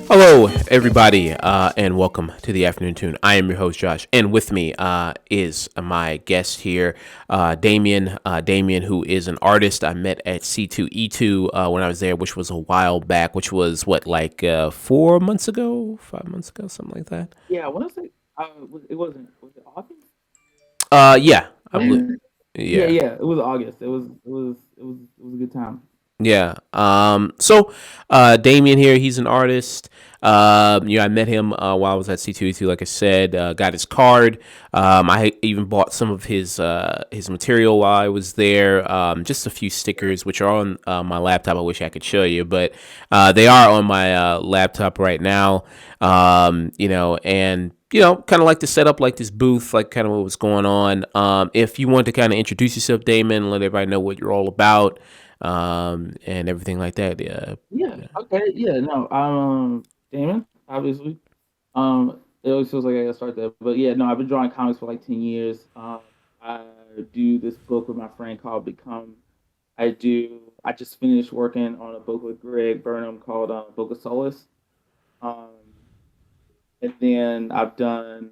Hello, everybody, and welcome to the Afternoon Tune. I am your host, Josh, and with me is my guest here, Damien. Damien, who is an artist I met at C2E2 when I was there, which was a while back, which was what, like 4 months ago, 5 months ago, something like that. Yeah, I want to say it wasn't. Was it August? Yeah, I believe. Yeah, yeah, Yeah. yeah. It was August. It was a good time. Yeah. Damien here, he's an artist. I met him while I was at C2E2, like I said, got his card. I even bought some of his material while I was there. Just a few stickers, which are on my laptop. I wish I could show you, but they are on my laptop right now. And kind of like to set up like this booth, like kind of what was going on. If you want to kind of introduce yourself, Damon, let everybody know what you're all about, and everything like that. Yeah. Yeah. Okay. Yeah. No. Damon. Obviously. It always feels like I gotta start there, but yeah. No. I've been drawing comics for like 10 years. I do this book with my friend called Become. I just finished working on a book with Greg Burnham called Book of Solace. Um, and then I've done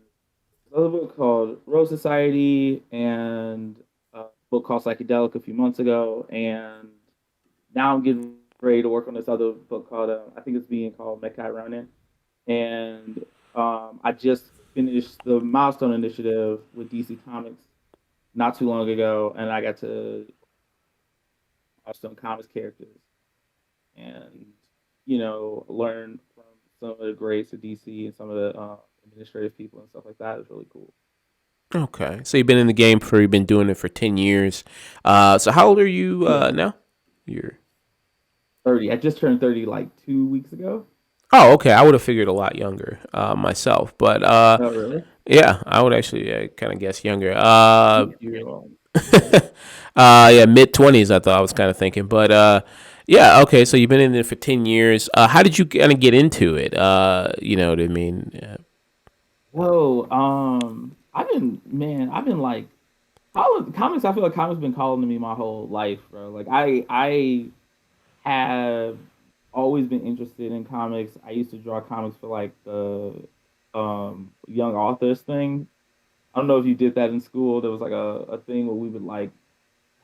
another book called Rose Society and a book called Psychedelic a few months ago, and now I'm getting ready to work on this other book called I think it's being called Mekai Ronin, and I just finished the Milestone Initiative with DC Comics not too long ago, and I got to Milestone Comics characters and learn from some of the greats at DC and some of the administrative people and stuff like that. Is really cool. Okay. So you've been doing it for 10 years. So how old are you Yeah, now? You're 30. I just turned 30 like 2 weeks ago. Oh, okay. I would have figured a lot younger myself, but Oh, really? yeah, I would actually kind of guess younger. You're yeah. Yeah, mid 20s. I thought I was kind of thinking, but yeah, okay. So you've been in there for 10 years. How did you kind of get into it? You know what I mean? Yeah. Whoa. I've been like comics. I feel like comics been calling to me my whole life, bro. Like I have always been interested in comics. I used to draw comics for like the young authors thing. I don't know if you did that in school. There was like a thing where we would like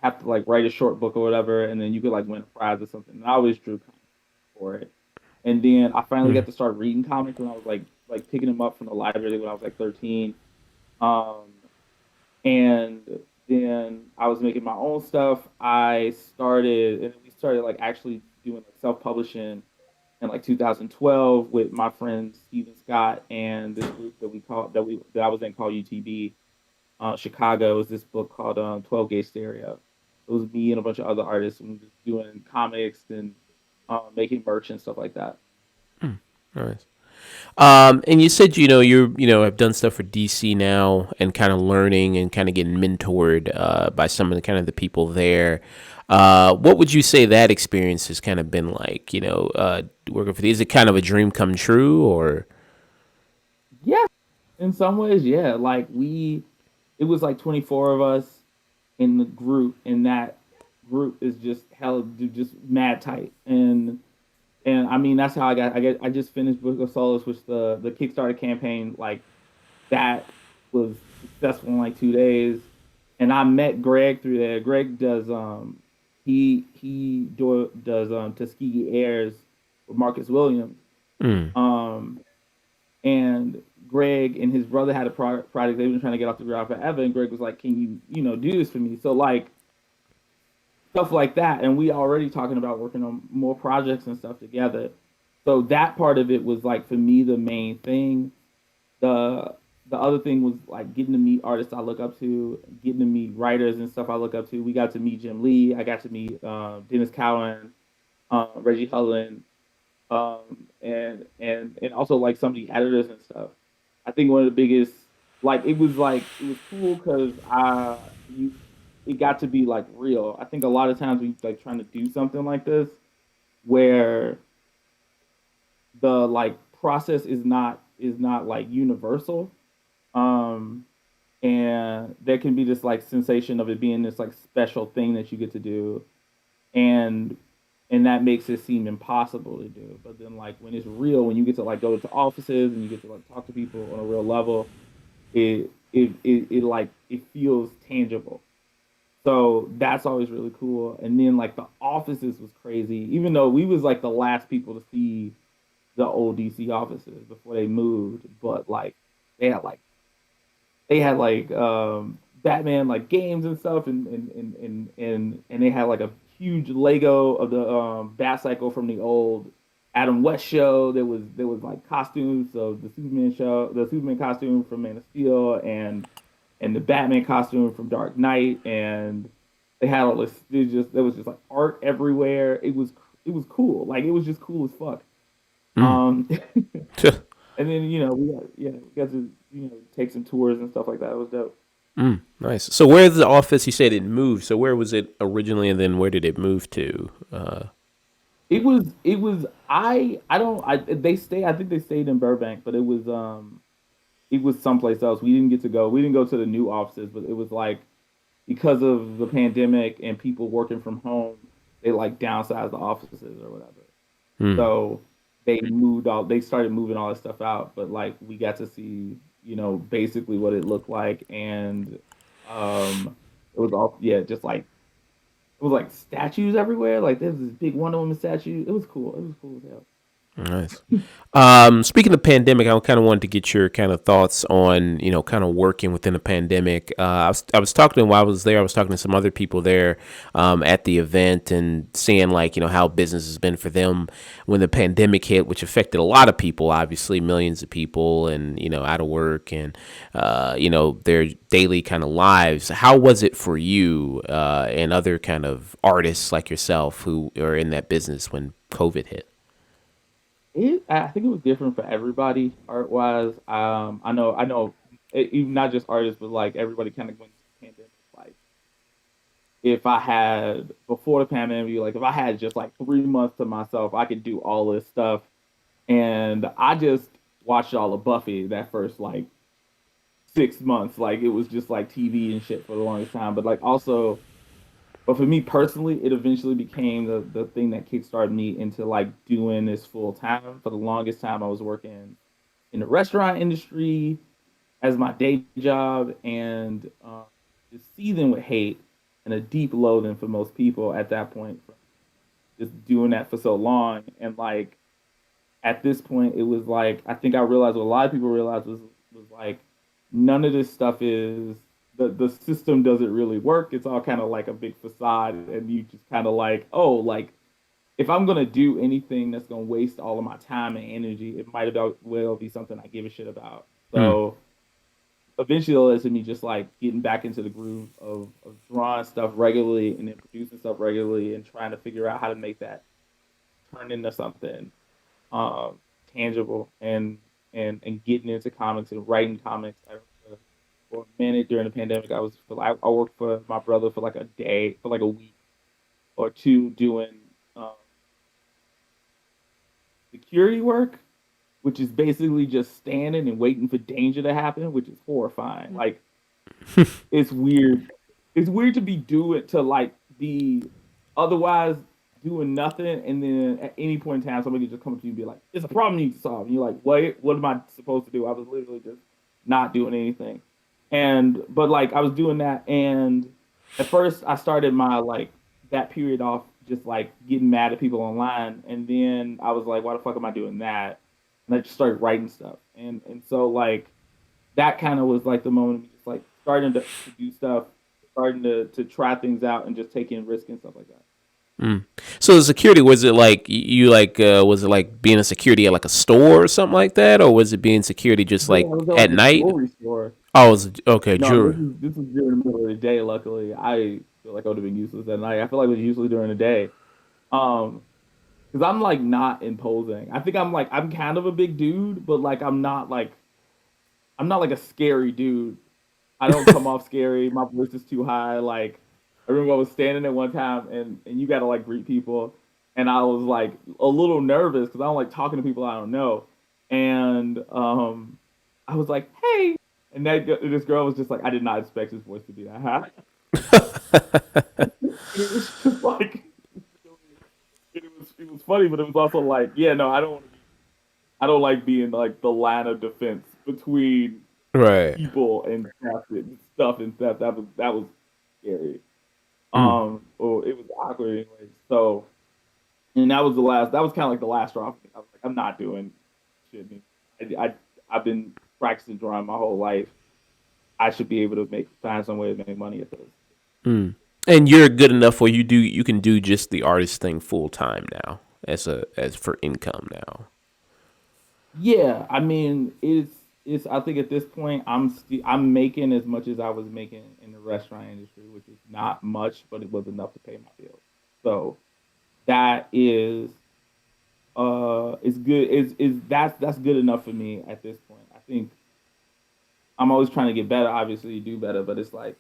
have to like write a short book or whatever, and then you could like win a prize or something. And I always drew comics for it. And then I finally got Mm. to start reading comics when I was like picking them up from the library when I was like 13. Um, and then I was making my own stuff. And we started like actually doing like self-publishing in like 2012 with my friend Steven Scott and this group that I was in called UTB Chicago. It was this book called 12 Gauge Stereo. It was me and a bunch of other artists and we were just doing comics and making merch and stuff like that. Nice. And you said have done stuff for DC now and kind of learning and kind of getting mentored by some of the kind of the people there. What would you say that experience has kind of been like? Working for is it kind of a dream come true or? Yeah, in some ways, yeah. It was like 24 of us in the group, and that group is just hell, just mad tight. And I mean, that's how I just finished Book of Solace, which the Kickstarter campaign, like that was successful in like 2 days. And I met Greg through there. Greg does Tuskegee Airs with Marcus Williams. Mm. Um, and Greg and his brother had a project they've been trying to get off the ground forever. And Greg was like, "Can you do this for me?" So like stuff like that, and we already talking about working on more projects and stuff together. So that part of it was like for me the main thing. The other thing was like getting to meet artists I look up to, getting to meet writers and stuff I look up to. We got to meet Jim Lee. I got to meet Dennis Cowan, Reggie Hullen, and also like some of the editors and stuff. I think one of the biggest it was cool because you it got to be like real. I think a lot of times we like trying to do something like this where the like process is not is not like universal. Um, and there can be this like sensation of it being this like special thing that you get to do, and that makes it seem impossible to do. But then like when it's real, when you get to like go to offices and you get to like talk to people on a real level, it like it feels tangible. So that's always really cool. And then like the offices was crazy, even though we was like the last people to see the old DC offices before they moved. But like they had like Batman like games and stuff, and they had like a huge Lego of the Bat Cycle from the old Adam West show. There was like costumes of the Superman show, the Superman costume from Man of Steel, and the Batman costume from Dark Knight, and they had all this. There was just like art everywhere. It was cool. Like it was just cool as fuck. Mm. Um, and then we got to take some tours and stuff like that. It was dope. Nice. So where's the office? You said it moved. So where was it originally, and then where did it move to? It was I don't I they stay I think they stayed in Burbank, but it was someplace else. We didn't get to go. We didn't go to the new offices, but it was like because of the pandemic and people working from home, they like downsized the offices or whatever. Hmm. So they started moving all this stuff out, but like we got to see, basically what it looked like. And it was all, yeah, just like it was like statues everywhere. Like there was this big Wonder Woman statue. It was cool. It was cool as hell. Nice. Speaking of pandemic, I kind of wanted to get your kind of thoughts on, kind of working within a pandemic. I was talking to while I was there. I was talking to some other people there at the event and seeing like, how business has been for them when the pandemic hit, which affected a lot of people, obviously millions of people, and out of work and their daily kind of lives. How was it for you and other kind of artists like yourself who are in that business when COVID hit? I think it was different for everybody art wise. I know, even not just artists, but like everybody kind of went to the pandemic. Like if I had before the pandemic, like if I had just like 3 months to myself, I could do all this stuff. And I just watched all of Buffy that first like 6 months. Like it was just like TV and shit for the longest time. But like also, but for me personally, it eventually became the thing that kickstarted me into like doing this full time. For the longest time, I was working in the restaurant industry as my day job, and just seething with hate and a deep loathing for most people at that point from just doing that for so long. And like at this point, it was like I think I realized what a lot of people realized was like none of this stuff is the system doesn't really work. It's all kind of like a big facade, and you just kind of like, oh, like if I'm gonna do anything that's gonna waste all of my time and energy, it might about well be something I give a shit about. Hmm. So eventually, it led to me just like getting back into the groove of drawing stuff regularly and then producing stuff regularly and trying to figure out how to make that turn into something um, tangible and getting into comics and writing comics. I remember for a minute during the pandemic, I worked for my brother for like a day, for like a week or two doing um, security work, which is basically just standing and waiting for danger to happen, which is horrifying. Like it's weird. It's weird to be doing to like be otherwise doing nothing, and then at any point in time, somebody just come up to you and be like, "It's a problem you need to solve." And you're like, What am I supposed to do?" I was literally just not doing anything, and but like I was doing that, and at first I started my like that period off just like getting mad at people online, and then I was like, "Why the fuck am I doing that?" And I just started writing stuff, and so like that kind of was like the moment of me just like starting to do stuff, starting to try things out and just taking risks and stuff like that. So the security, was it like you like was it like being a security at like a store or something like that, or was it being security just No, like it was at at like a night? jewelry store. Oh, it was okay, No, this jewelry. is this was during the middle of the day. Luckily, I feel like I would have been useless at night. I feel like it was usually during the day. Um, because I'm like not imposing. I think I'm kind of a big dude, but like I'm not like a scary dude. I don't come off scary. My voice is too high. Like I remember I was standing there one time and you got to like greet people, and I was like a little nervous because I don't like talking to people I don't know. and I was like, "Hey," and this girl was just like, I did not expect his voice to be that high. It was just like it was funny, but it was also like, yeah, no, I don't want to be. I don't like being like the line of defense between Right. people and stuff and stuff. That was scary. Mm. Well, it was awkward anyway. So, and that was the last. That was kind of like the last straw. I was like, I'm not doing shit. I've been practicing drawing my whole life. I should be able to find some way to make money at this. Mm. And you're good enough where you can do just the artist thing full time now as for income now. Yeah, I mean, it's. I think at this point, I'm making as much as I was making in the restaurant industry, which is not much, but it was enough to pay my bills. So that is good. Is that's good enough for me at this point. I think I'm always trying to get better. Obviously, you do better, but it's like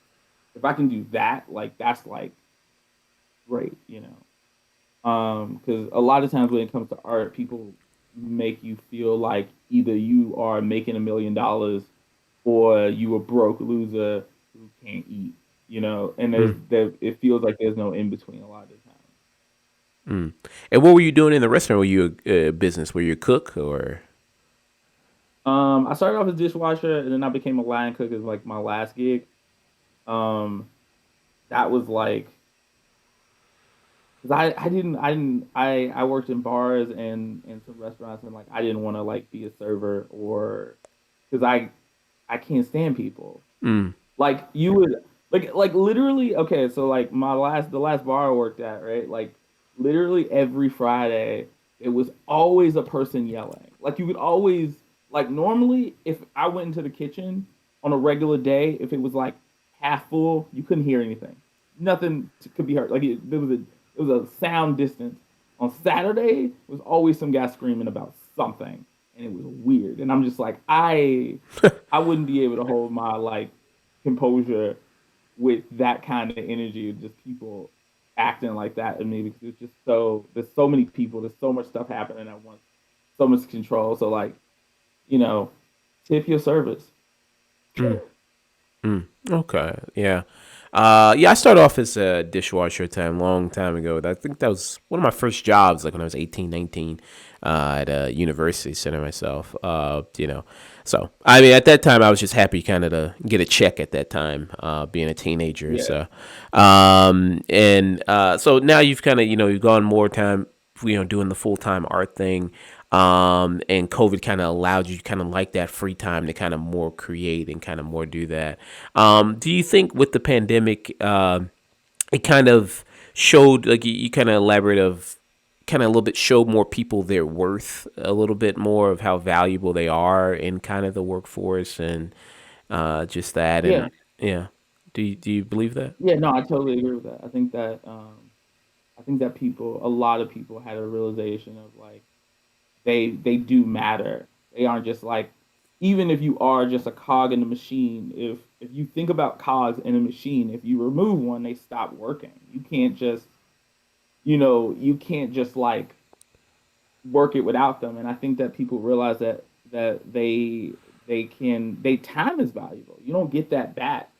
if I can do that, like that's like great, you know. Because a lot of times when it comes to art, people make you feel like either you are making $1 million or you a broke loser who can't eat, you know. And Mm. it feels like there's no in between a lot of the time. Mm. And what were you doing in the restaurant? Were you a business? Were you a cook or? I started off as a dishwasher, and then I became a line cook as like my last gig. Um, that was like because I worked in bars and some restaurants, and like I didn't want to like be a server or because I can't stand people. Mm. Like you would like literally okay, so like the last bar I worked at, right? Like literally every Friday it was always a person yelling. Like you could always like normally if I went into the kitchen on a regular day, if it was like half full, you couldn't hear anything. Could be heard. Like it was a sound distance. On Saturday, it was always some guy screaming about something and it was weird. And I'm just like I wouldn't be able to hold my like composure with that kind of energy of just people acting like that in me because it's just there's so many people, there's so much stuff happening at once, so much control. So like, you know, tip your service. Mm. Mm. Okay. Yeah. Yeah, I started off as a dishwasher long time ago. I think that was one of my first jobs, like when I was 18, 19, at a university center myself. So I mean, at that time, I was just happy kind of to get a check at that time, being a teenager. Yeah. So now you've kind of, you've gone more time, doing the full time art thing. And COVID kind of allowed you kind of like that free time to kind of more create and kind of more do that. Do you think with the pandemic, it kind of showed, like you kind of elaborate of, kind of a little bit showed more people their worth a little bit more of how valuable they are in kind of the workforce and just that Yeah. and yeah. Do you believe that? Yeah, no, I totally agree with that. I think that a lot of people had a realization of like they do matter. They aren't just like even if you are just a cog in the machine, if you think about cogs in a machine, if you remove one, they stop working. You can't just like work it without them. And I think that people realize that they time is valuable. You don't get that back.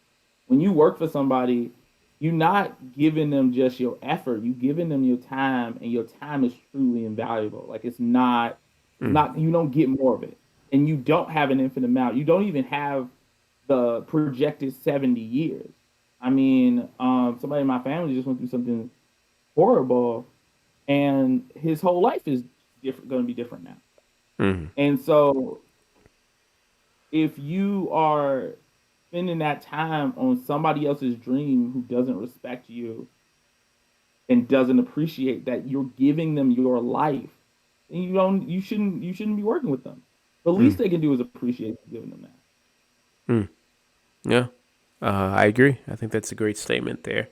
When you work for somebody, you're not giving them just your effort. You giving them your time, and your time is truly invaluable. Like it's Mm, not. You don't get more of it, and you don't have an infinite amount. You don't even have the projected 70 years. I mean, somebody in my family just went through something horrible, and his whole life is different, going to be different now. mm, And so, if you are spending that time on somebody else's dream who doesn't respect you and doesn't appreciate that you're giving them your life, then you shouldn't be working with them. The least mm, they can do is appreciate you giving them that. mm. Yeah, I agree. I think that's a great statement there.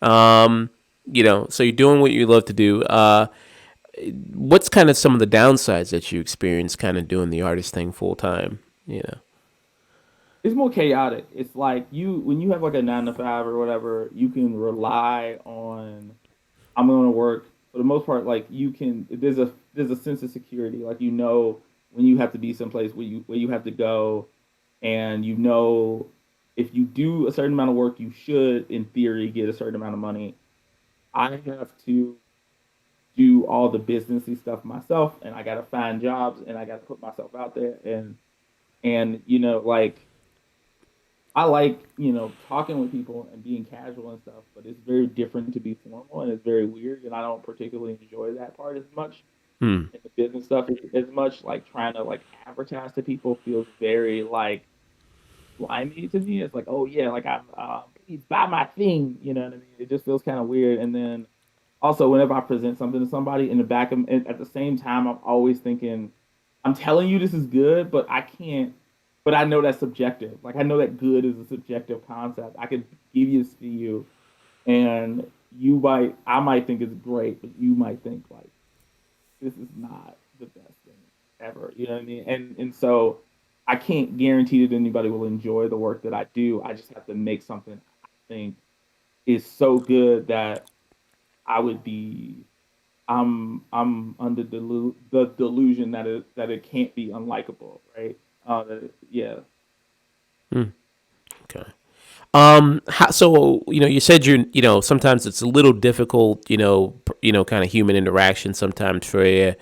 Um, so you're doing what you love to do. What's kind of some of the downsides that you experience kind of doing the artist thing full time? You know. It's more chaotic. It's like you when you have like a 9 to 5 or whatever, you can rely on I'm going to work for the most part. Like you can there's a sense of security. Like you know when you have to be someplace where you have to go, and if you do a certain amount of work, you should, in theory, get a certain amount of money. I have to do all the businessy stuff myself, and I got to find jobs, and I got to put myself out there, and like I like talking with people and being casual and stuff, but it's very different to be formal, and it's very weird, and I don't particularly enjoy that part as much. Hmm. And the business stuff as much, like trying to like advertise to people feels very like slimy to me. It's like, oh yeah, like I'm please buy my thing, you know what I mean? It just feels kind of weird. And then also whenever I present something to somebody in the back of at the same time, I'm always thinking, I'm telling you this is good, but I can't. But I know that's subjective. Like I know that good is a subjective concept. I could give this to you, and I might think it's great, but you might think like this is not the best thing ever. You know what I mean? And so I can't guarantee that anybody will enjoy the work that I do. I just have to make something I think is so good that I would be I'm under the delusion that it can't be unlikable, right? Yeah. Hmm. Okay. So you said sometimes it's a little difficult, kind of human interaction sometimes for you.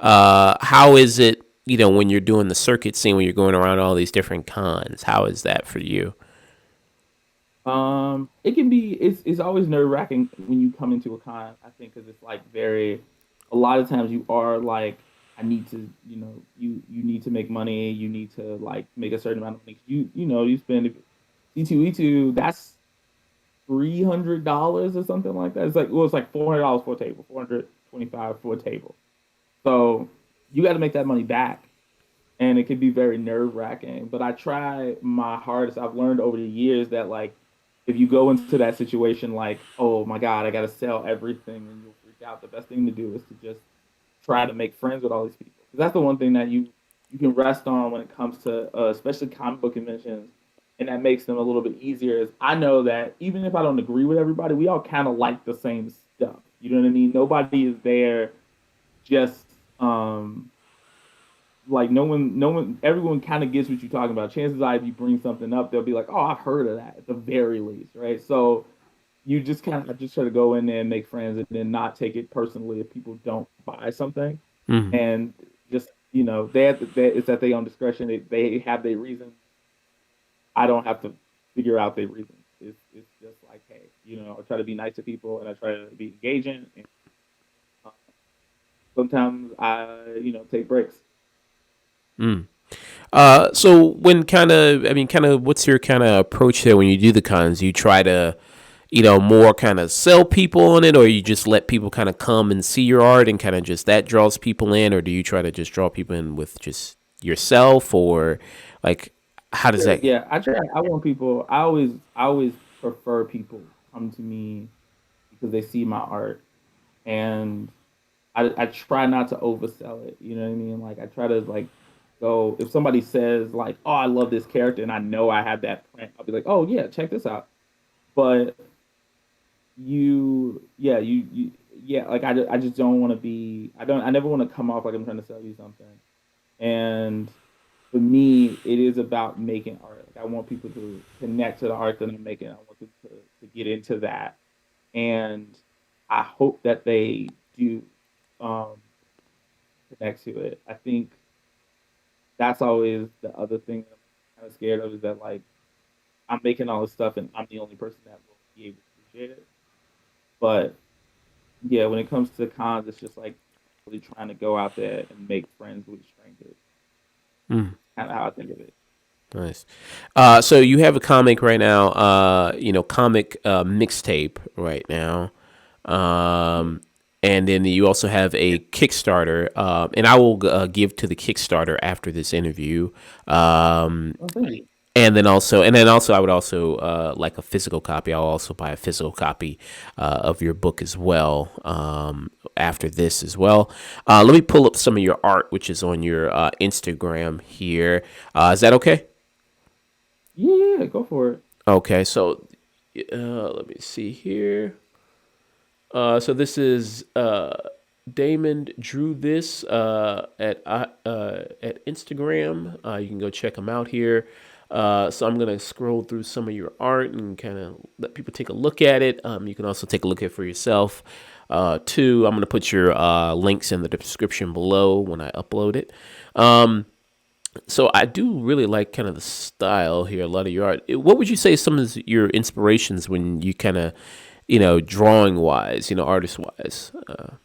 How is it, when you're doing the circuit scene, when you're going around all these different cons? How is that for you? It can be. It's always nerve wracking when you come into a con. I think because it's like very. A lot of times you are like, I need to, you need to make money. You need to like make a certain amount of money. You spend C2E2. That's $300 or something like that. It's like $400 for a table, 425 for a table. So you got to make that money back, and it can be very nerve wracking. But I try my hardest. I've learned over the years that like if you go into that situation like, oh my God, I got to sell everything, and you'll freak out. The best thing to do is to just try to make friends with all these people. Because that's the one thing that you can rest on when it comes to especially comic book conventions, and that makes them a little bit easier. Is I know that even if I don't agree with everybody, we all kind of like the same stuff. You know what I mean? Nobody is there just like no one, everyone kind of gets what you're talking about. Chances are, if you bring something up, they'll be like, "Oh, I've heard of that." At the very least, right? So you just kind of just try to go in there and make friends, and then not take it personally if people don't buy something, Hmm. and just it's at their own discretion. They have their reasons. I don't have to figure out their reasons. It's just like, hey, I try to be nice to people, and I try to be engaging, and uh, sometimes I take breaks. Mm. So when kind of, what's your kind of approach there when you do the cons? You try to, more kind of sell people on it, or you just let people kind of come and see your art and kind of just that draws people in, or do you try to just draw people in with just yourself, or like how does Yeah, that? yeah. I try. I want people. I always prefer people come to me because they see my art, and I try not to oversell it. You know what I mean? Like I try to like go if somebody says like, "Oh, I love this character," and I know I have that print, I'll be like, "Oh yeah, check this out." But yeah, yeah, like I just don't want to be. I never want to come off like I'm trying to sell you something. And for me, it is about making art. Like I want people to connect to the art that I'm making. I want them to get into that, and I hope that they do um, connect to it. I think that's always the other thing that I'm kind of scared of is that like I'm making all this stuff and I'm the only person that will be able to appreciate it. But yeah, when it comes to cons, it's just like really trying to go out there and make friends with strangers. Mm, Kind of how I think of it. nice. So you have a comic right now, comic mixtape right now. Yeah. Um, and then you also have a Kickstarter, and I will give to the Kickstarter after this interview. Um, Oh, thank you. and then also, I would also like a physical copy. I'll also buy a physical copy of your book as well after this as well. Let me pull up some of your art, which is on your Instagram here. Is that okay? Yeah, yeah, yeah, go for it. Okay, so let me see here. So this is Daimond drew this at Instagram. You can go check him out here. So I'm gonna scroll through some of your art and kind of let people take a look at it. You can also take a look at it for yourself. Too, I'm gonna put your links in the description below when I upload it. So I do really like kind of the style here. A lot of your art. What would you say some of your inspirations when you kind of, drawing wise, artist wise,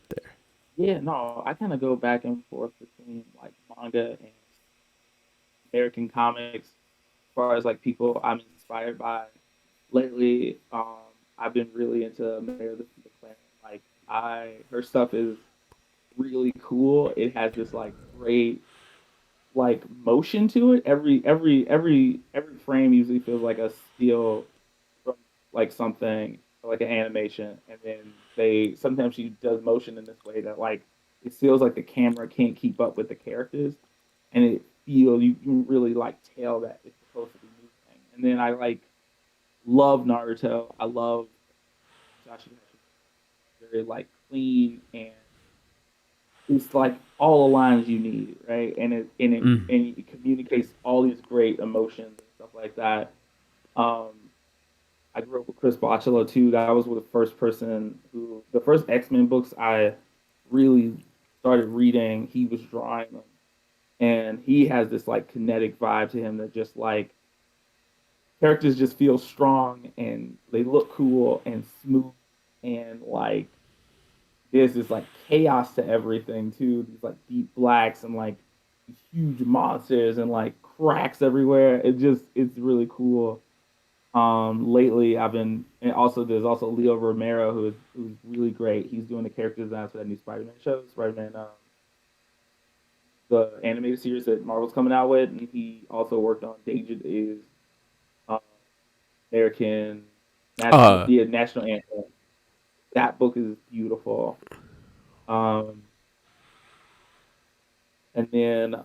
there? Yeah, no, I kind of go back and forth between like manga and American comics as far as like people I'm inspired by. Lately, I've been really into Meredith McClaren. Like her stuff is really cool. It has this like great like motion to it. Every frame usually feels like a steal from like something like an animation, and then they sometimes she does motion in this way that like it feels like the camera can't keep up with the characters, and it feel you can really like tell that it's supposed to be moving. And then I like love Naruto. I love Josh very like clean, and it's like all the lines you need, right? Mm. And it communicates all these great emotions and stuff like that. Um, I grew up with Chris Bachalo too. That was the first person who the first X-Men books I really started reading. He was drawing them, and he has this like kinetic vibe to him that just like characters just feel strong and they look cool and smooth, and like there's this like chaos to everything too. These like deep blacks and like huge monsters and like cracks everywhere. It's really cool. Lately I've been, and also there's also Leo Romero who's really great. He's doing the character designs for that new Spider-Man show, Spider-Man, the animated series that Marvel's coming out with, and he also worked on Danger Days, um, American National, Uh, yeah, National Anthem. That book is beautiful. Um, and then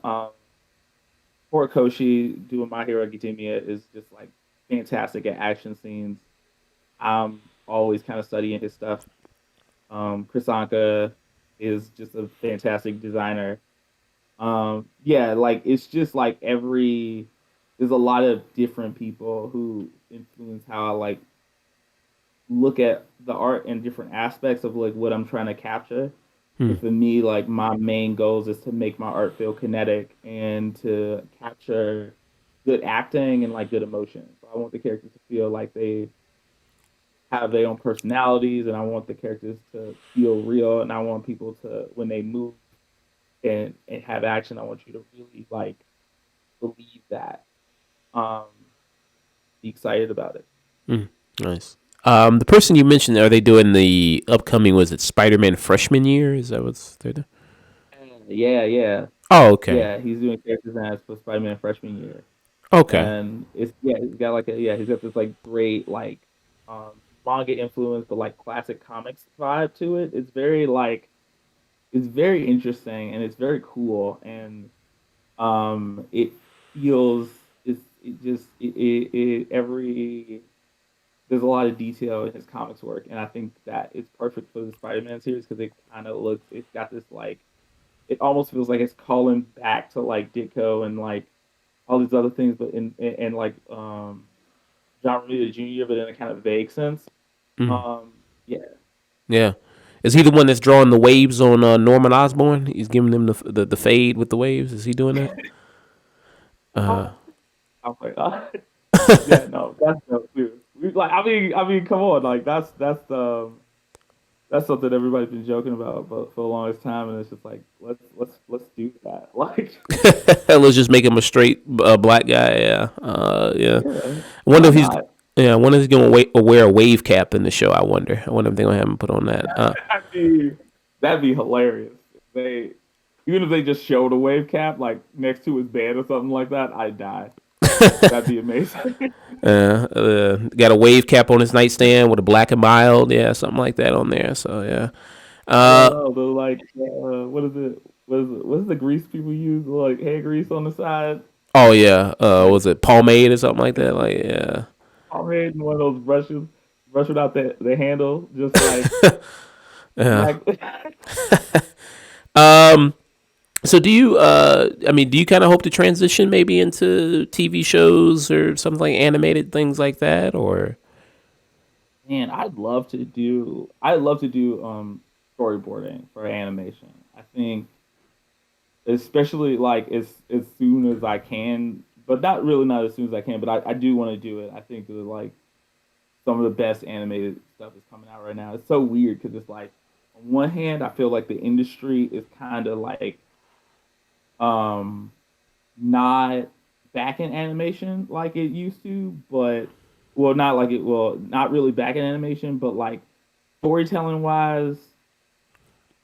Horikoshi doing My Hero Academia is just like fantastic at action scenes. I'm always kind of studying his stuff. Chris Anka is just a fantastic designer. Yeah, like it's just like there's a lot of different people who influence how I like look at the art and different aspects of like what I'm trying to capture. hmm. But for me, like my main goals is to make my art feel kinetic and to capture good acting and like good emotion. So I want the characters to feel like they have their own personalities, and I want the characters to feel real, and I want people to when they move and have action, I want you to really like believe that. Um, be excited about it. Mm. Nice. The person you mentioned, are they doing the upcoming? Was it Spider-Man freshman year? Is that what's they're doing? Yeah, yeah, Oh, okay. yeah. He's doing character designs for Spider-Man freshman year, Okay. and it's yeah, he's got like a yeah, he's got this like great like manga influence, but like classic comics vibe to it. It's very interesting and it's very cool, and it feels it just it every there's a lot of detail in his comics work, and I think that it's perfect for the Spider-Man series because it kind of looks it's got this like it almost feels like it's calling back to like Ditko and like all these other things, but in like John Romita Jr., but in a kind of vague sense. Mm. Yeah, Yeah. Is he the one that's drawing the waves on Norman Osborn? He's giving them the fade with the waves. Is he doing that? Uh, I'm like, yeah, no, that's dope too. Like, I mean, come on, like that's something everybody's been joking about for the longest time, and it's just like let's do that. Like, let's just make him a straight black guy. Yeah. Yeah. yeah, I wonder why if he's. not? Yeah, I wonder if he's gonna wear a wave cap in the show. I wonder. I wonder if they're gonna have him put on that. I mean, that'd be hilarious. They even if they just showed a wave cap like next to his bed or something like that, I'd die. That'd be amazing. Got a wave cap on his nightstand with a black and mild. Yeah, something like that on there. So yeah. I don't Uh, know. The like, what is it? What is the grease people use? Like hair grease on the side, oh yeah. like Was it pomade or something like that? Like yeah. pomade and one of those brushes, brush without the handle, just like Yeah. smack. Um, so do you? I mean, do you kind of hope to transition maybe into TV shows or something like animated things like that, or? Man, I'd love to do storyboarding for animation. I think especially like as soon as I can, but not as soon as I can, but I do want to do it. I think that like some of the best animated stuff is coming out right now. It's so weird because it's like on one hand, I feel like the industry is kind of like um not back in animation like it used to, but not really back in animation, but like storytelling wise,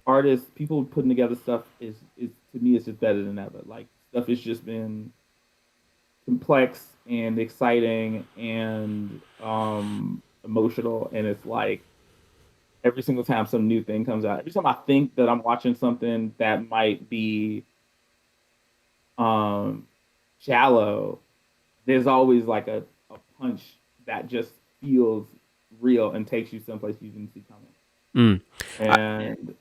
artists, people putting together stuff is to me it's just better than ever. Like stuff has just been complex and exciting and emotional, and it's like every single time some new thing comes out, every time I think that I'm watching something that might be um shallow, there's always like a punch that just feels real and takes you someplace you didn't see coming. Mm. And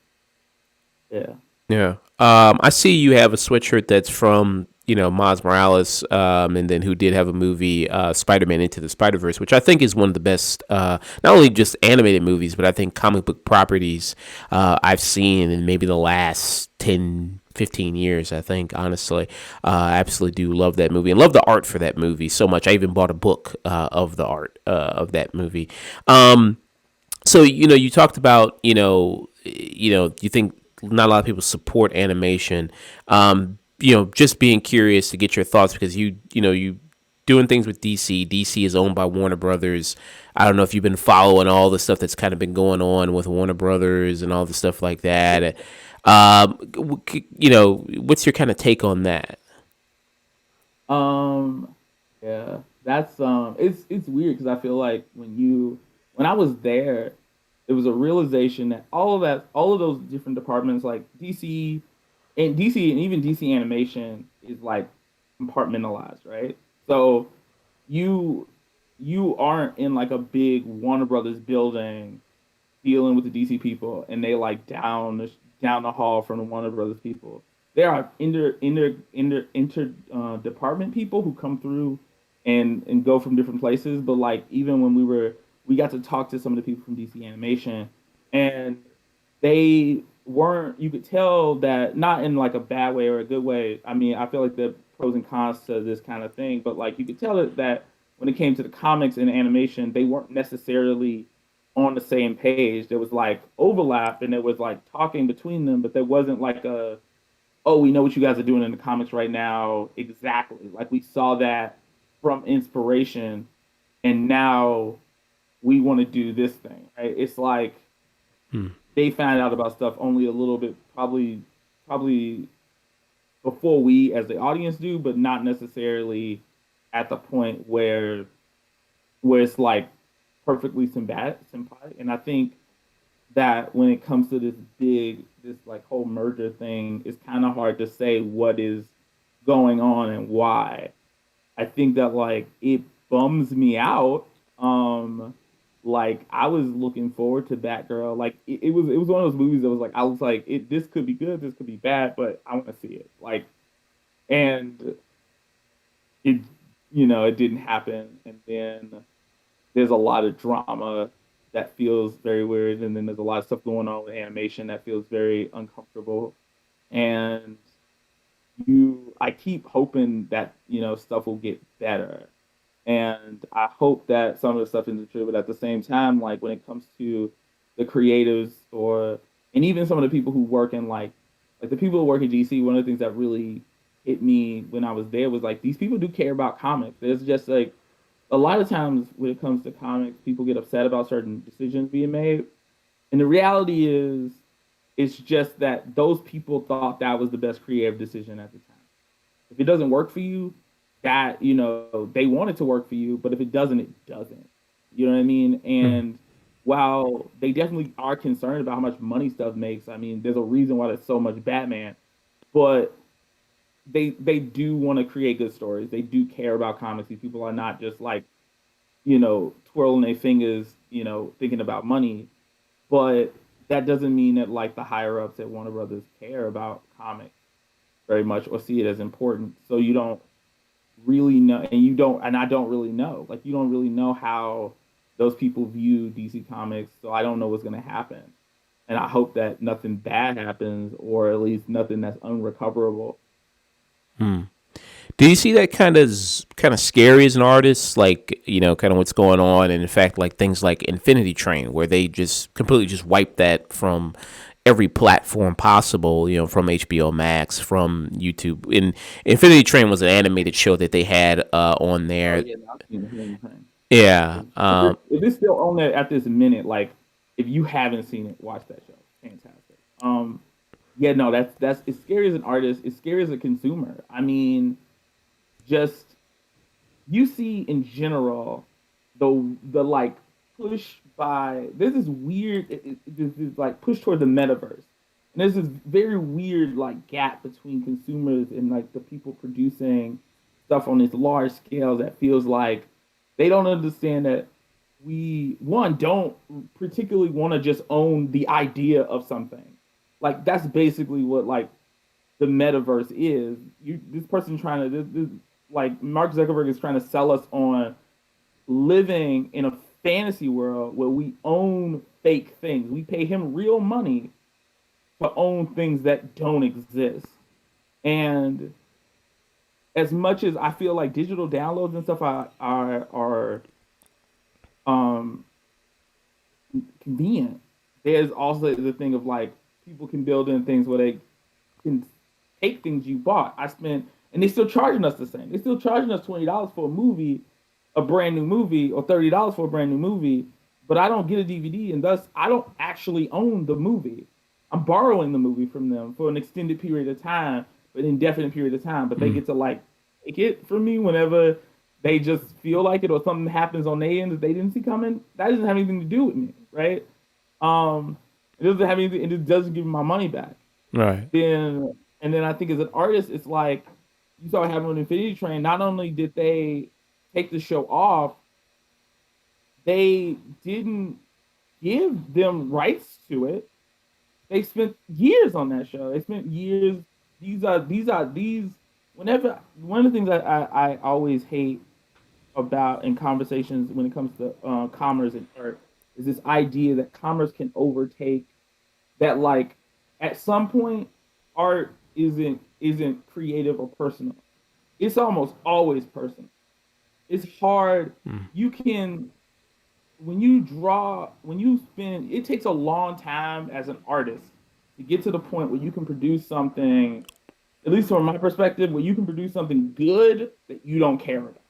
yeah. Yeah. I see you have a sweatshirt that's from, Miles Morales, and then who did have a movie, Spider-Man Into the Spider-Verse, which I think is one of the best, not only just animated movies, but I think comic book properties I've seen in maybe the last 10, 15 years, I think, honestly. I absolutely do love that movie and love the art for that movie so much. I even bought a book of the art of that movie. So you talked about you think not a lot of people support animation. Just being curious to get your thoughts because you doing things with DC. DC is owned by Warner Brothers. I don't know if you've been following all the stuff that's kind of been going on with Warner Brothers and all the stuff like that. What's your kind of take on that? Um, yeah, that's it's weird because I feel like when I was there, it was a realization that all of those different departments like DC and even DC animation is like compartmentalized, right? So you you aren't in like a big Warner Brothers building dealing with the DC people, and they like down the hall from the Warner Brothers people. There are inter department people who come through and go from different places. But like even when we got to talk to some of the people from DC Animation, and they weren't. You could tell that not in like a bad way or a good way. I mean, I feel like the pros and cons to this kind of thing, but like you could tell that when it came to the comics and animation, they weren't necessarily on the same page. There was like overlap and there was like talking between them, but there wasn't like oh, we know what you guys are doing in the comics right now exactly. Like we saw that from inspiration, and now we want to do this thing. Right? It's like Hmm. they found out about stuff only a little bit, probably before we as the audience do, but not necessarily at the point where it's like perfectly symbiotic. And I think that when it comes to this like whole merger thing, it's kind of hard to say what is going on and why. I think that like it bums me out. Like I was looking forward to Batgirl. Like it was one of those movies that was like I was like this could be good, this could be bad, but I want to see it. Like and it it didn't happen, and then there's a lot of drama that feels very weird, and then there's a lot of stuff going on with animation that feels very uncomfortable. And I keep hoping that stuff will get better, and I hope that some of the stuff isn't true. But at the same time, like when it comes to the creatives and even some of the people who work in like the people who work at DC, one of the things that really hit me when I was there was like these people do care about comics. There's just like a lot of times when it comes to comics, people get upset about certain decisions being made. And the reality is, it's just that those people thought that was the best creative decision at the time. If it doesn't work for you, that, they want it to work for you, but if it doesn't, it doesn't. You know what I mean? Hmm. And while they definitely are concerned about how much money stuff makes, I mean, there's a reason why there's so much Batman, but they do want to create good stories. They do care about comics. These people are not just like twirling their fingers, thinking about money. But that doesn't mean that like the higher ups at Warner Brothers care about comics very much or see it as important. So you don't really know, and you don't, and I don't really know. Like you don't really know how those people view DC Comics. So I don't know what's going to happen, and I hope that nothing bad happens, or at least nothing that's unrecoverable. Do you see that kind of scary as an artist, like kind of what's going on, and in fact, like things like Infinity Train, where they just completely just wiped that from every platform possible, from HBO Max, from YouTube. And Infinity Train was an animated show that they had on Oh there. yeah, no, I've seen the same thing. Yeah, If it's still on there at this minute, like if you haven't seen it, watch that show. Fantastic. Yeah, no, that's it's scary as an artist. It's scary as a consumer. I mean, just you see in general the like push by this is weird. This is like push toward the metaverse, and there's this very weird like gap between consumers and like the people producing stuff on this large scale that feels like they don't understand that we one don't particularly want to just own the idea of something. Like that's basically what like the metaverse is. You this person trying to like Mark Zuckerberg is trying to sell us on living in a fantasy world where we own fake things. We pay him real money to own things that don't exist. And as much as I feel like digital downloads and stuff are um convenient, there's also the thing of like people can build in things where they can take things you bought. And they still charging us the same. They're still charging us $20 for a movie, a brand new movie, or $30 for a brand new movie. But I don't get a DVD, and thus I don't actually own the movie. I'm borrowing the movie from them for an extended period of time, an indefinite period of time. But they get to like take it from me whenever they just feel like it, or something happens on their end that they didn't see coming. That doesn't have anything to do with me, right? Um, it doesn't have anything. It doesn't give me my money back. right. Then I think as an artist, it's like you saw what happened with Infinity Train. Not only did they take the show off, they didn't give them rights to it. They spent years on that show. They spent years. These. Whenever one of the things I always hate about in conversations when it comes to commerce and art is this idea that commerce can overtake that like at some point art isn't creative or personal. It's almost always personal. It's hard. You can when you spend it takes a long time as an artist to get to the point where you can produce something, at least from my perspective, where you can produce something good that you don't care about.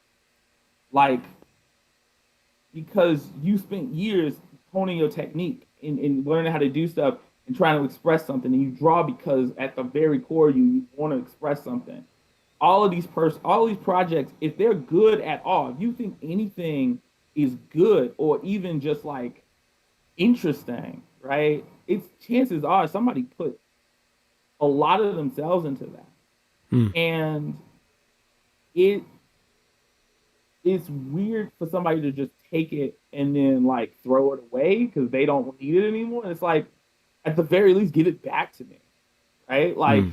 Like because you spent years honing your technique and learning how to do stuff and trying to express something, and you draw because at the very core you want to express something. All of these projects, if they're good at all, if you think anything is good or even just like interesting, right? It's chances are somebody put a lot of themselves into that. And it it's weird for somebody to just take it and then like throw it away because they don't need it anymore. And it's like at the very least give it back to me, right? Like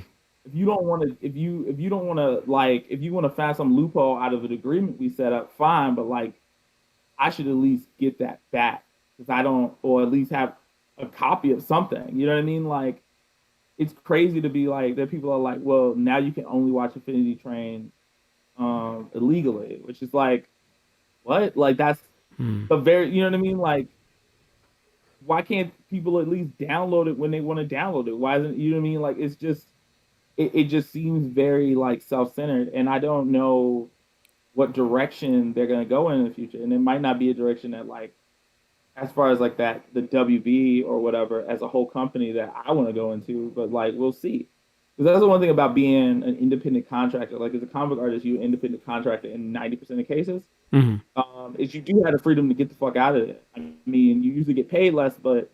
if you don't want to, if you don't want to like if you want to find some loophole out of an agreement we set up, fine. But like I should at least get that back because I don't, or at least have a copy of something. You know what I mean? Like it's crazy to be like that. People are like, well, now you can only watch Infinity Train illegally, which is like what? Like that's the very, you know what I mean? Like why can't people at least download it when they want to download it? Why isn't, you know what I mean? Like it's just it just seems very like self-centered, and I don't know what direction they're going to go in the future, and it might not be a direction that like as far as like that the WB or whatever as a whole company that I want to go into, but like we'll see. Because that's the one thing about being an independent contractor. Like as a comic artist, you're an independent contractor in 90% of cases. Is you do have the freedom to get the fuck out of it. I mean, you usually get paid less, but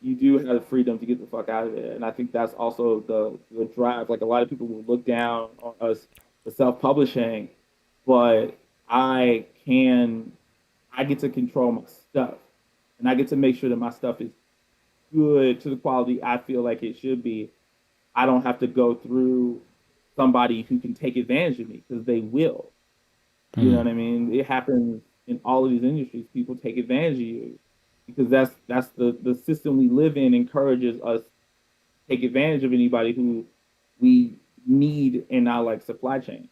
you do have the freedom to get the fuck out of it. And I think that's also the drive. Like a lot of people will look down on us for self publishing, but I can I get to control my stuff, and I get to make sure that my stuff is good to the quality I feel like it should be, I don't have to go through somebody who can take advantage of me because they will. You know Mm. what I mean? It happens in all of these industries. People take advantage of you because that's the system we live in encourages us to take advantage of anybody who we need in our like supply chain.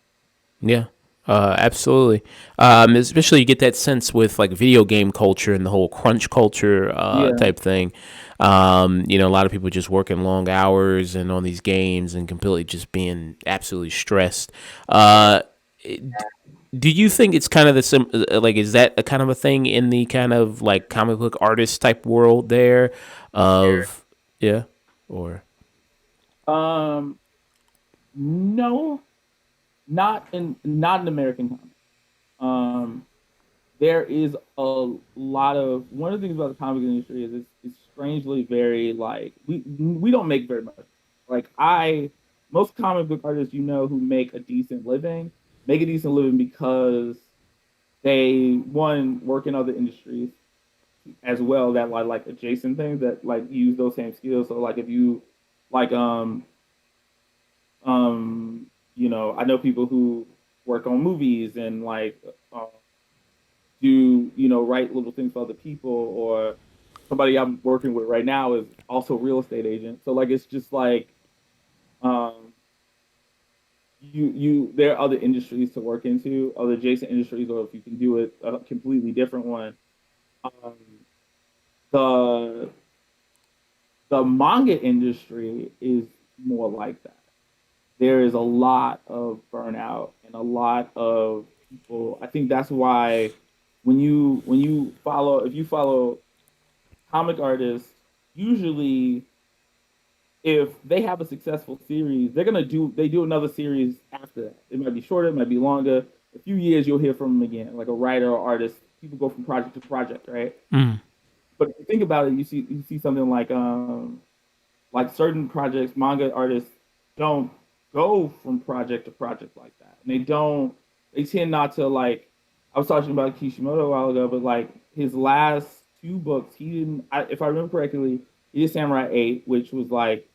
Yeah, absolutely. Especially you get that sense with like video game culture and the whole crunch culture Yeah. type thing. A lot of people just working long hours and on these games and completely just being absolutely stressed. Uh, do you think it's kind of the like is that a kind of a thing in the kind of like comic book artist type world there of yeah or Um, no, not in American comics. Um, there is a lot of one of the things about the comic industry is it's strangely very like we don't make very much. Like I most comic book artists who make a decent living make a decent living because they one work in other industries as well that like adjacent things that like use those same skills. So like if you like I know people who work on movies and like do write little things for other people, or somebody I'm working with right now is also a real estate agent. So like it's just like um you there are other industries to work into, other adjacent industries, or if you can do it a completely different one. um the the manga industry is more like that. There is a lot of burnout and a lot of people. I think that's why when you follow if you follow comic artists, usually if they have a successful series, they do another series after that. It might be shorter, it might be longer. A few years you'll hear from them again, like a writer or artist. People go from project to project, right? mm, But if you think about it, you see something like certain projects, manga artists don't go from project to project like that. And they tend not to like, I was talking about Kishimoto a while ago, but like his last two books, if I remember correctly, he did Samurai 8, which was like,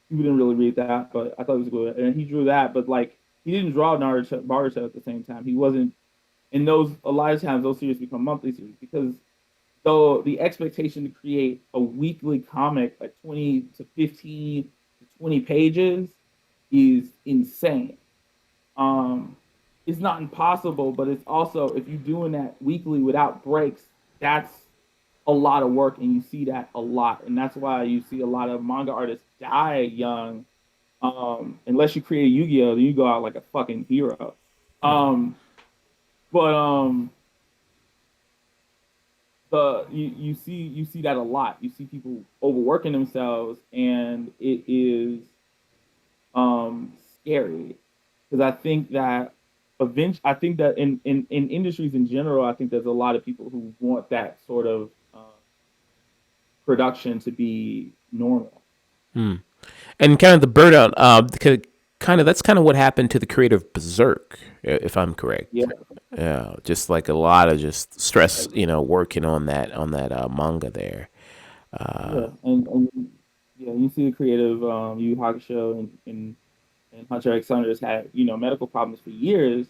people didn't really read that, but I thought it was good. And he drew that, but like, he didn't draw Naruto at the same time. He wasn't, and a lot of times those series become monthly series because so the expectation to create a weekly comic like 20 to 15 to 20 pages is insane. Um, it's not impossible, but it's also if you're doing that weekly without breaks, that's a lot of work, and you see that a lot, and that's why you see a lot of manga artists die young. Unless you create a Yu-Gi-Oh, then you go out like a fucking hero. Um, but you see that a lot. You see people overworking themselves, and it is scary because I think that in industries in general, I think there's a lot of people who want that sort of production to be normal. mm. And kind of the burnout. Kind of that's kind of what happened to the creator of Berserk, if I'm correct. Yeah, Yeah, just like a lot of just stress, working on that manga there. yeah, and yeah, you see the creative Yu Hakusho and Hunter X Hunter has had medical problems for years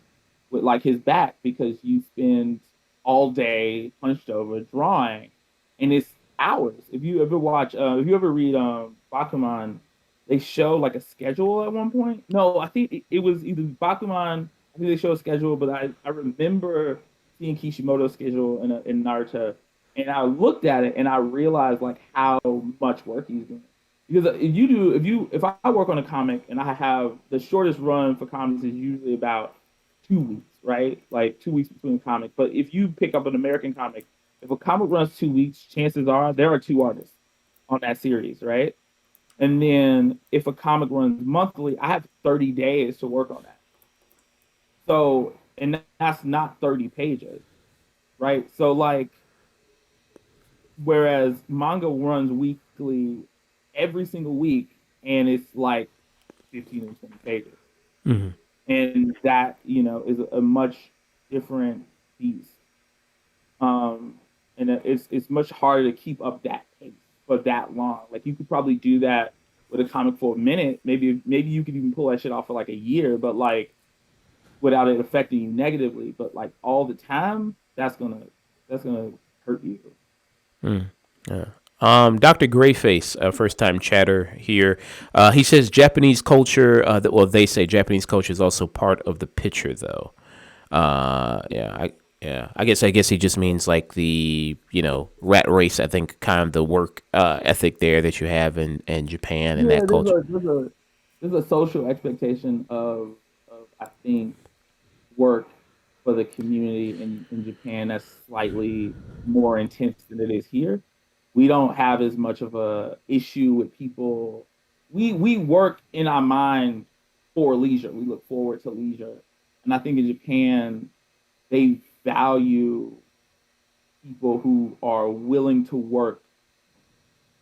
with like his back because you spend all day hunched over drawing, and it's hours. If you ever read Bakuman, they show like a schedule at one point. No, I think it was either Bakuman. I think they show a schedule, but I remember seeing Kishimoto's schedule in Naruto, and I looked at it and I realized like how much work he's doing. Because if I work on a comic and I have the shortest run for comics is usually about 2 weeks, right? Like 2 weeks between comics. But if you pick up an American comic, if a comic runs 2 weeks, chances are there are two artists on that series, right? And then if a comic runs monthly, I have 30 days to work on that. So, and that's not 30 pages, right? So like whereas manga runs weekly every single week and it's like 15 and 20 pages. Hmm. And that, is a much different beast. Um, and it's much harder to keep up that pace. for that long. Like you could probably do that with a comic for a minute. Maybe you could even pull that shit off for like a year, but like without it affecting you negatively. But like all the time, that's gonna hurt you. Yeah. Dr. Grayface, first time chatter here. He says Japanese culture, well, they say Japanese culture is also part of the picture, though. Yeah, I guess he just means like the rat race. I think kind of the work ethic there that you have in Japan and Yeah, that culture. there's a social expectation of I think work for the community in Japan that's slightly more intense than it is here. We don't have as much of a issue with people. We work in our mind for leisure. We look forward to leisure, and I think in Japan they value people who are willing to work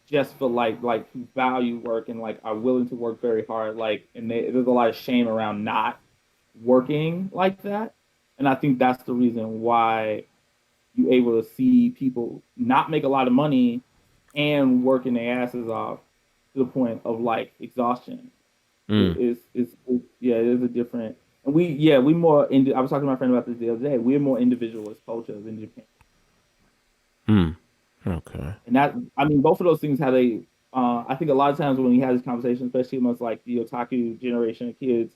just for like who value work and like are willing to work very hard. Like, and there's a lot of shame around not working like that. And I think that's the reason why you able to see people not make a lot of money and working their asses off to the point of like exhaustion. Mm, Yeah, it is a different. And we more. I was talking to my friend about this the other day. We're more individualist cultures in Japan, mm, okay. and that I mean both of those things have a. I think a lot of times when we have this conversation, especially amongst like the otaku generation of kids,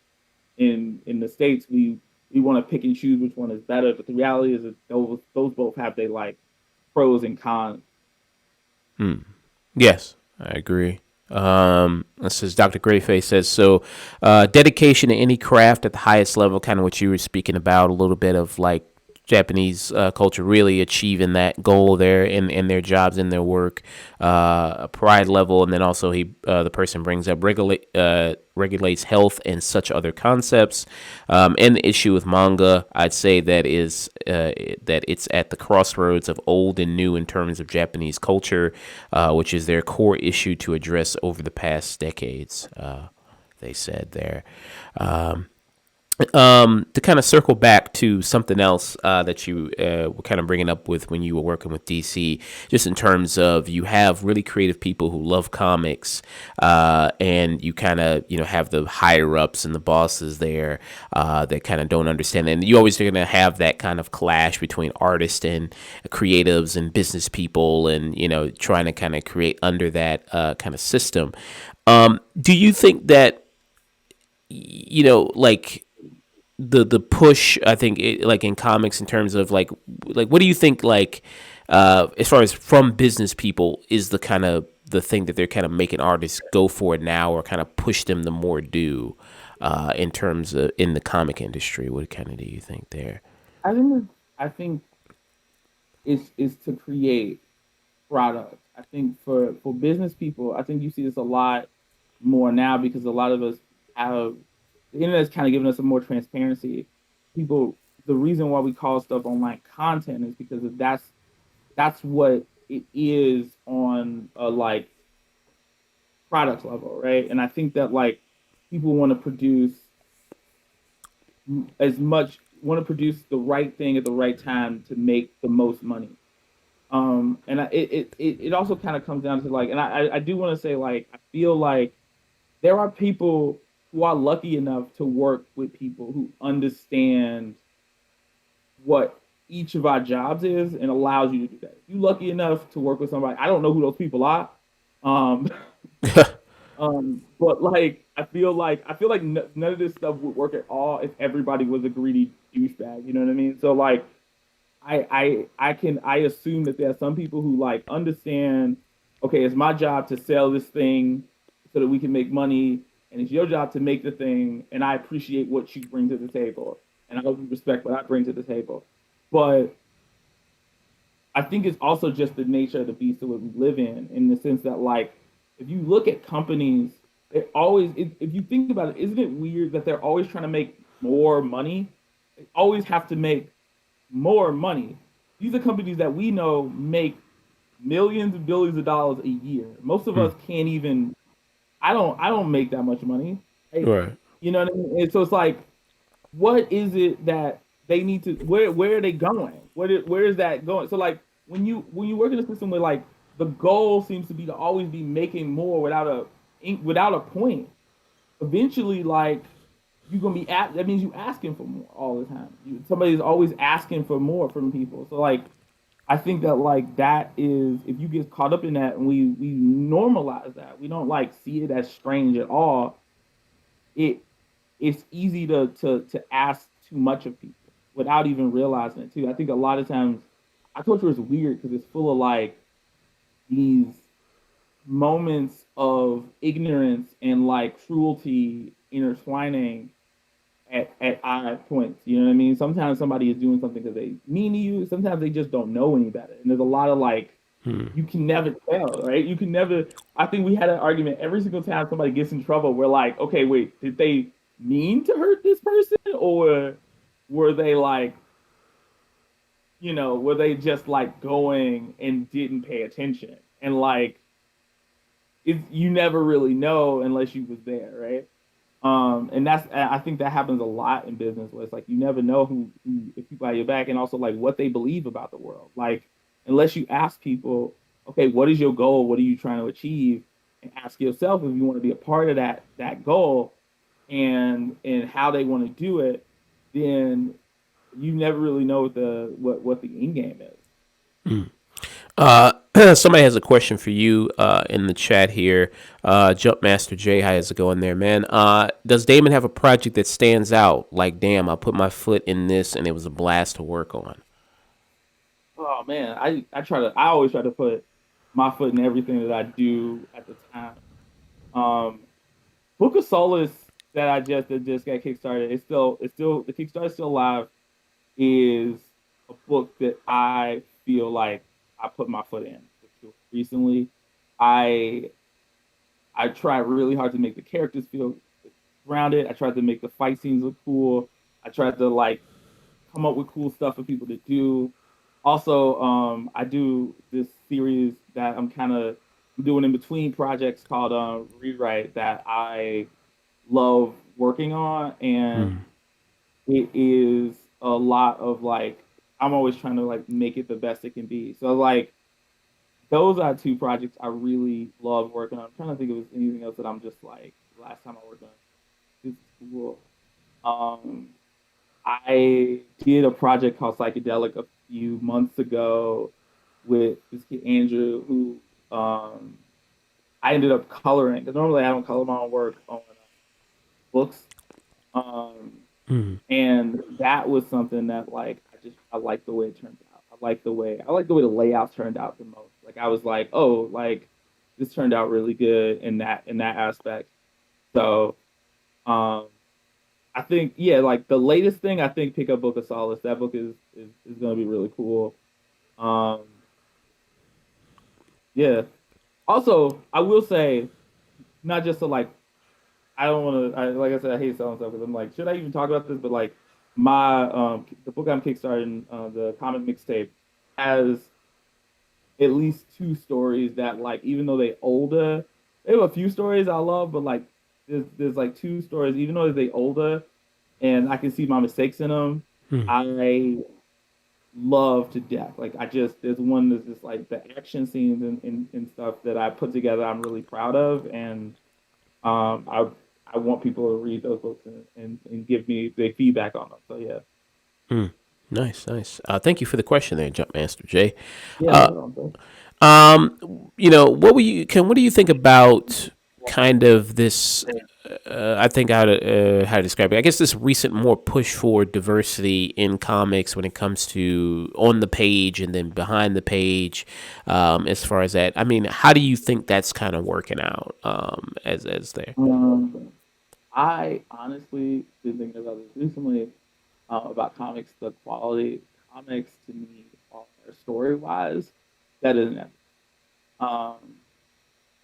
in the states we want to pick and choose which one is better, but the reality is that those both have their like pros and cons. Yes, I agree. This is Dr. Grayface says so. Dedication to any craft at the highest level, kind of what you were speaking about, a little bit of like Japanese culture really achieving that goal there in their jobs, in their work, a pride level, and then also the person brings up regulates health and such other concepts. And the issue with manga, I'd say that it's at the crossroads of old and new in terms of Japanese culture, which is their core issue to address over the past decades. They said there. To kind of circle back to something else that you were kind of bringing up with when you were working with DC, just in terms of you have really creative people who love comics, and you kind of have the higher ups and the bosses there that kind of don't understand, and you always are going to have that kind of clash between artists and creatives and business people, and trying to kind of create under that kind of system. Do you think that like the push, I think like in comics in terms of like what do you think like as far as from business people is the kind of the thing that they're kind of making artists go for it now or kind of push them to more do in terms of in the comic industry? What kind of do you think there? I think is to create products. I think for business people, I think you see this a lot more now because a lot of us have the internet's kind of given us some more transparency. People, the reason why we call stuff online content is because of that's what it is on a like product level, right? And I think that like people want to produce as much want to produce the right thing at the right time to make the most money. And it also kind of comes down to like, and I do want to say like I feel like there are people who are lucky enough to work with people who understand what each of our jobs is and allows you to do that. If you're lucky enough to work with somebody, I don't know who those people are, um, but like I feel like none of this stuff would work at all if everybody was a greedy douchebag. You know what I mean? So like I assume that there are some people who like understand, okay, it's my job to sell this thing so that we can make money, and it's your job to make the thing, and I appreciate what you bring to the table, and I hope you respect what I bring to the table. But I think it's also just the nature of the beast that we live in the sense that like if you look at companies, if you think about it, isn't it weird that they're always trying to make more money? They always have to make more money. These are companies that we know make millions and billions of dollars a year. Most of us can't even. I don't make that much money. Right. You know what I mean? And so it's like, what is it that they need to? Where are they going? Where is that going? So like when you work in a system where like the goal seems to be to always be making more without a point. Eventually, like you're gonna be at that means you asking for more all the time. Somebody's always asking for more from people. So like I think that like that is if you get caught up in that and we normalize that, we don't like see it as strange at all. It it's easy to ask too much of people without even realizing it too. I think a lot of times our culture is weird because it's full of like these moments of ignorance and like cruelty intertwining at odd points. You know what I mean? Sometimes somebody is doing something because they mean to you. Sometimes they just don't know any better. And there's a lot of like Hmm. you can never tell, right? You can never. I think we had an argument every single time somebody gets in trouble. We're like, okay, wait, did they mean to hurt this person, or were they like, were they just like going and didn't pay attention? And like, you never really know unless you was there, right? And I think that happens a lot in business where it's like you never know who if people have your back and also like what they believe about the world. Like unless you ask people, okay, what is your goal? What are you trying to achieve? And ask yourself if you want to be a part of that goal and how they want to do it, then you never really know what the end game is. Somebody has a question for you in the chat here. Jumpmaster J, how's it going there, man? Does Damon have a project that stands out? Like, damn, I put my foot in this and it was a blast to work on. Oh man, I always try to put my foot in everything that I do at the time. Um, Book of Solace that just got kickstarted. It's still the Kickstarter is still alive. Is a book that I feel like I put my foot in for sure. Recently, I I tried really hard to make the characters feel grounded. I tried to make the fight scenes look cool. I tried to like come up with cool stuff for people to do. Also, I do this series that I'm doing in between projects called Rewrite that I love working on, and it is a lot of like I'm always trying to like make it the best it can be. So like those are two projects I really love working on. I'm trying to think if there's anything else that I'm just like last time I worked on this is cool. Um, I did a project called Psychedelic a few months ago with this kid Andrew, who I ended up coloring because normally I don't color my own work on books, um, and that was something that like I like the way it turned out. I like the way the layouts turned out the most. Like I was like, oh, like this turned out really good in that aspect. So um, I think yeah, like the latest thing I think pick up Book of Solace. That book is gonna be really cool. Um, yeah. Also, I will say not just to like I don't want to. Like I said, I hate selling stuff because I'm like, should I even talk about this? But like my the book I'm kickstarting, the comic mixtape, has at least two stories that like even though they older, they have a few stories I love, but like there's like two stories even though they older and I can see my mistakes in them. I love to death. Like I just there's one that's just like the action scenes and stuff that I put together. I'm really proud of, and I want people to read those books and give me their feedback on them. So yeah, Nice, nice. Thank you for the question there, Jumpmaster J. yeah, no problem. Bro. What were you? What do you think about kind of this? I think how to describe it. I guess this recent more push for diversity in comics when it comes to on the page and then behind the page. As far as that, I mean, how do you think that's kind of working out? As there. Um, I honestly been thinking about this recently about comics. The quality comics to me are story wise better than ever. Um,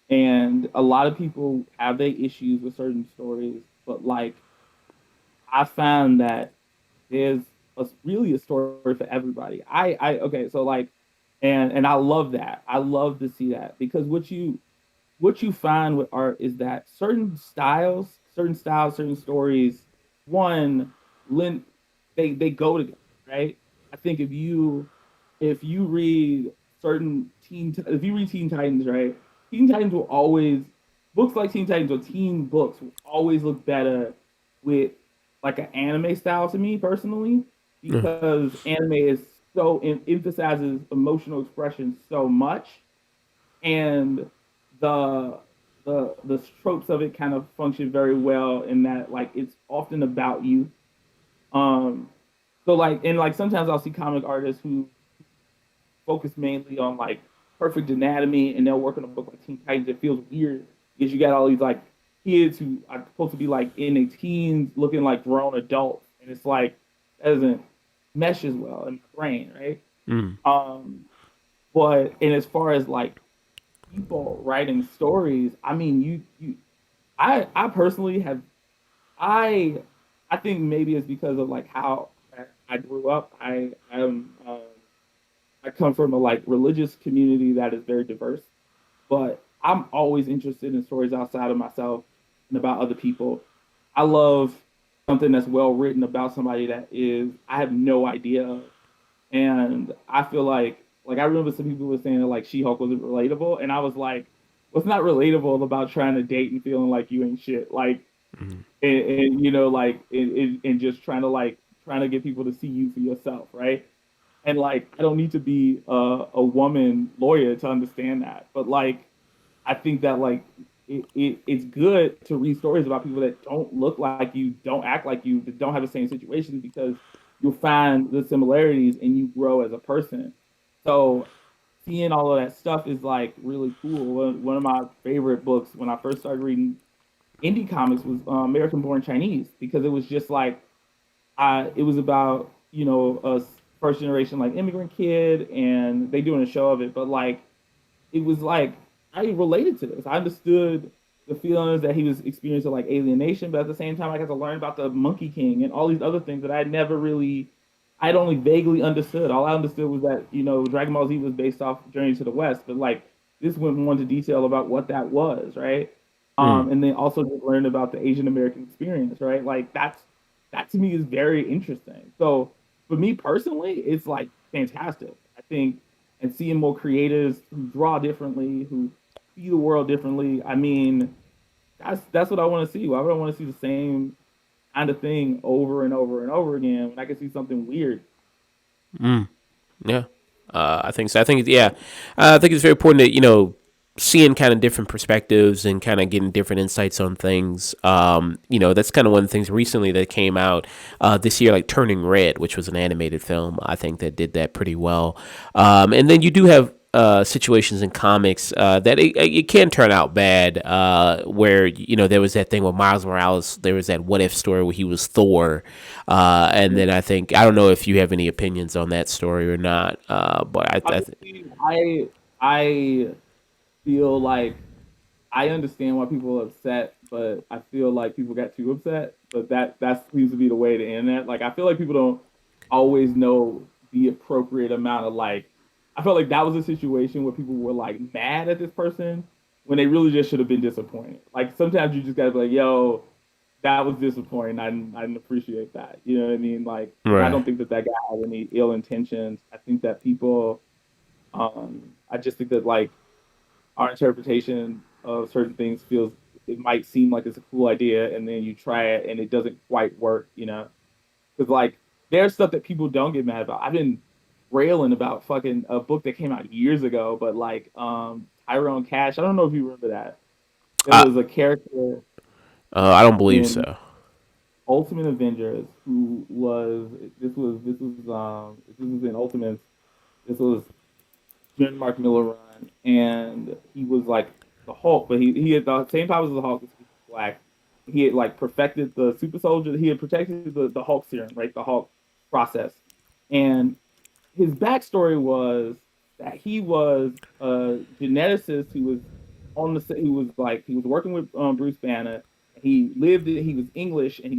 and a lot of people have their issues with certain stories, but like I found that there's really a story for everybody. I okay, so like, and I love that. I love to see that because what you find with art is that certain stories, one, they go together, right? I think if you read certain if you read Teen Titans, right? Teen Titans will always books like Teen Titans or teen books will always look better with like an anime style to me personally Mm. because anime is emphasizes emotional expression so much and the the tropes of it kind of function very well in that like it's often about you. Um, so like and like sometimes I'll see comic artists who focus mainly on like perfect anatomy and they'll work on a book like Teen Titans. It feels weird because you got all these like kids who are supposed to be like in their teens looking like grown adults, and it's like that doesn't mesh as well in my brain, right? Mm. Um, but and as far as like people writing stories, I mean, I personally have I I think maybe it's because of like how I grew up. I come from a like religious community that is very diverse, but I'm always interested in stories outside of myself and about other people. I love something that's well written about somebody that is I have no idea of. And I feel like I remember some people were saying that like She-Hulk wasn't relatable, and I was like, what's not relatable about trying to date and feeling like you ain't shit? Like Mm. and you know, like and just trying to get people to see you for yourself, right? And like I don't need to be a woman lawyer to understand that, but like I think that like it's good to read stories about people that don't look like you, don't act like you, that don't have the same situations because you'll find the similarities and you grow as a person. So seeing all of that stuff is like really cool. One of my favorite books when I first started reading indie comics was American Born Chinese because it was just like it was about a first generation like immigrant kid and they doing a show of it, but like it was like I related to this. I understood the feelings that he was experiencing like alienation, but at the same time I got to learn about the Monkey King and all these other things that I never really I'd only vaguely understood. All I understood was that, Dragon Ball Z was based off Journey to the West, but like this went more into detail about what that was, right? Mm. And then also just learned about the Asian American experience, right? Like that to me is very interesting. So for me personally, it's like fantastic. I think and seeing more creators who draw differently, who see the world differently. I mean, that's what I want to see. Why would I want to see the same kind of thing over and over and over again when I can see something weird? Mm. Yeah, I think so. I think yeah, I think it's very important that seeing kind of different perspectives and kind of getting different insights on things. That's kind of one of the things recently that came out this year, like Turning Red, which was an animated film. I think that did that pretty well. And then you do have. Situations in comics that it can turn out bad. Where there was that thing with Miles Morales. There was that what if story where he was Thor, and then I don't know if you have any opinions on that story or not. But Honestly, I feel like I understand why people are upset, but I feel like people got too upset. But that seems to be the way to end that. Like I feel like people don't always know the appropriate amount of like. I felt like that was a situation where people were like mad at this person when they really just should have been disappointed. Like sometimes you just gotta be like, "Yo, that was disappointing. I didn't appreciate that." You know what I mean? Like, and I right, don't think that that guy had any ill intentions. I think that people, I just think that like our interpretation of certain things feels it might seem like it's a cool idea and then you try it and it doesn't quite work, because like there's stuff that people don't get mad about. I've been railing about fucking a book that came out years ago, but like Tyrone Cash, I don't know if you remember that. There I was a character I don't believe in so. Ultimate Avengers who was this was in Ultimates. This was during Mark Miller run, and he was like the Hulk, but he had the same powers as the Hulk, he was black. He had like perfected the super soldier. He had protected the Hulk serum, right? The Hulk process, and his backstory was that he was a geneticist who was who was like he was working with Bruce Banner. He was English and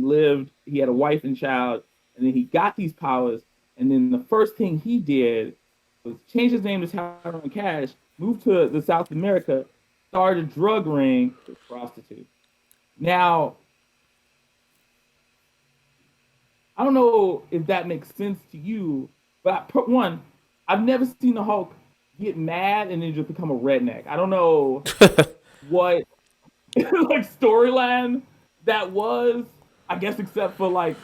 he had a wife and child, and then he got these powers. And then the first thing he did was change his name to Tyrone Cash, moved to the South America, started a drug ring with prostitutes. Now, I don't know if that makes sense to you, but one, I've never seen the Hulk. get mad and then just become a redneck. I don't know what like storyline that was. I guess except for like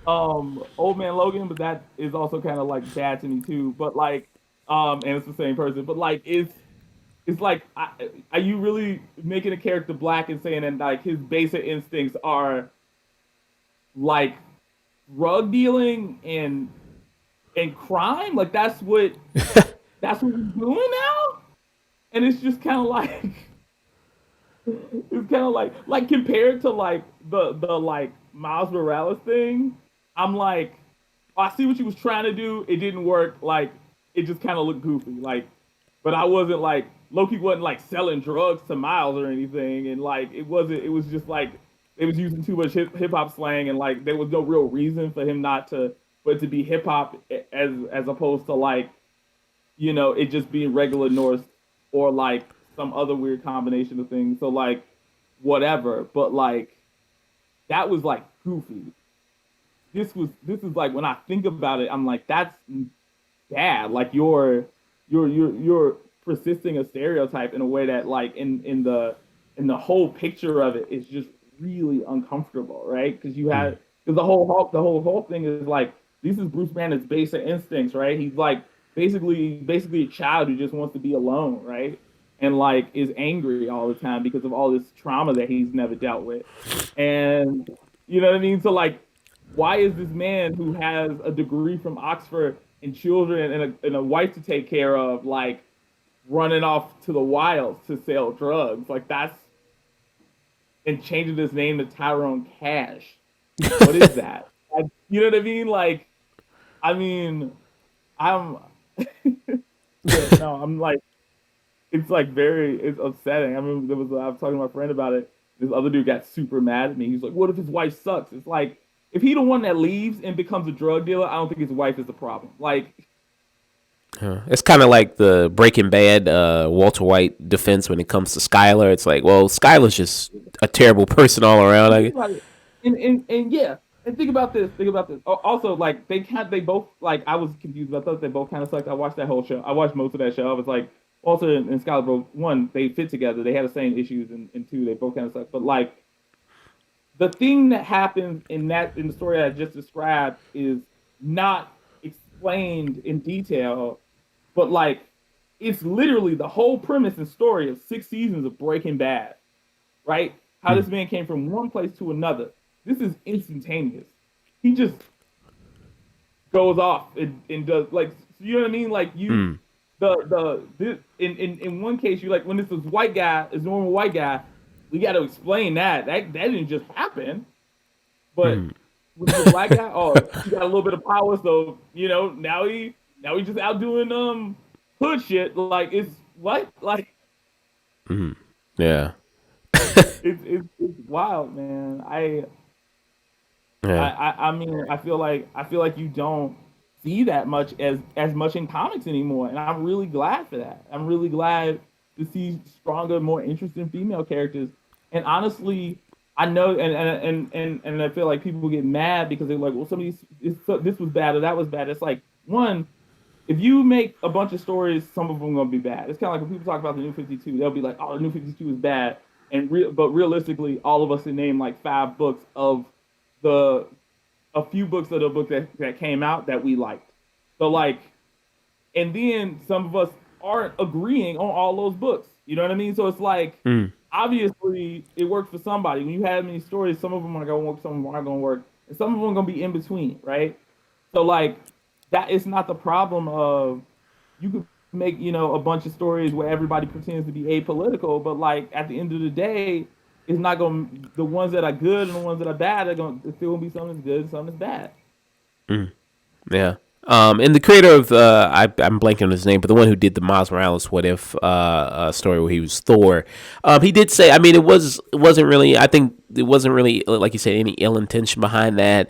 Old Man Logan, but that is also kind of like bad to me too. But like and it's the same person, but like it's like are you really making a character black and saying that like his basic instincts are like drug dealing and crime? Like that's what he's doing now? And it's just kind of like it's kind of like compared to like the like Miles Morales thing. I'm like, oh, I see what you was trying to do. It didn't work. Like it just kind of looked goofy. Like, but I wasn't like Loki wasn't like selling drugs to Miles or anything. And like it wasn't. It was just like it was using too much hip hop slang, and like there was no real reason for him not to, but to be hip hop as opposed to like it just being regular Norse or like some other weird combination of things. So like whatever, but like that was like goofy. This is like when I think about it, I'm like that's bad. Like you're persisting a stereotype in a way that like in the whole picture of it is just really uncomfortable, right? Because because the whole thing is like this is Bruce Banner's basic instincts, right? He's like basically a child who just wants to be alone, right? And like is angry all the time because of all this trauma that he's never dealt with. And you know what I mean? So like why is this man who has a degree from Oxford and children and a wife to take care of like running off to the wilds to sell drugs? Like that's and changing his name to Tyrone Cash. What is that? Like, you know what I mean? Like, I mean, I'm yeah, no, I'm like it's like it's upsetting. I mean, I was talking to my friend about it. This other dude got super mad at me. He's like, "What if his wife sucks?" It's like if he the one that leaves and becomes a drug dealer, I don't think his wife is the problem. Like, It's kind of like the Breaking Bad Walter White defense when it comes to Skylar. It's like, well, Skylar's just a terrible person all around. think about it. And yeah, and think about this. Think about this. Also, like they both like I was confused. I thought they both kind of sucked. I watched that whole show. I watched most of that show. I was like, also in Skylar Bro, one, they fit together. They had the same issues, and two, they both kind of suck. But like the thing that happens in the story I just described is not explained in detail, but like it's literally the whole premise and story of 6 seasons of Breaking Bad, right? How this man came from one place to another. This is instantaneous. He just goes off and does like you know what I mean? Like you in one case you like when this is white guy, is normal white guy, we got to explain that didn't just happen. But with the black guy, oh, he got a little bit of power, so now he just out doing hood shit. Like it's what like Yeah. it's wild, man. Yeah. I mean I feel like you don't see that much as much in comics anymore, and I'm really glad for that. I'm really glad to see stronger, more interesting female characters. And honestly, I know, and I feel like people get mad because they're like, well, this was bad or that was bad. It's like one, if you make a bunch of stories, some of them are gonna be bad. It's kind of like when people talk about the New 52, they'll be like, oh, the New 52 is bad, but realistically, all of us can name like 5 books of the a few books of the book that came out that we liked. So like, and then some of us aren't agreeing on all those books. You know what I mean? So it's like obviously it works for somebody. When you have many stories, some of them are gonna work, some of them aren't gonna work, and some of them are gonna be in between, right? So like that is not the problem of you could make a bunch of stories where everybody pretends to be apolitical, but like at the end of the day, it's not gonna the ones that are good and the ones that are bad are gonna it's still gonna be something that's good and something that's bad. Yeah. And the creator of I'm blanking on his name, but the one who did the Miles Morales What If story where he was Thor, he did say, I mean, it wasn't really. I think there wasn't really, like you said, any ill intention behind that.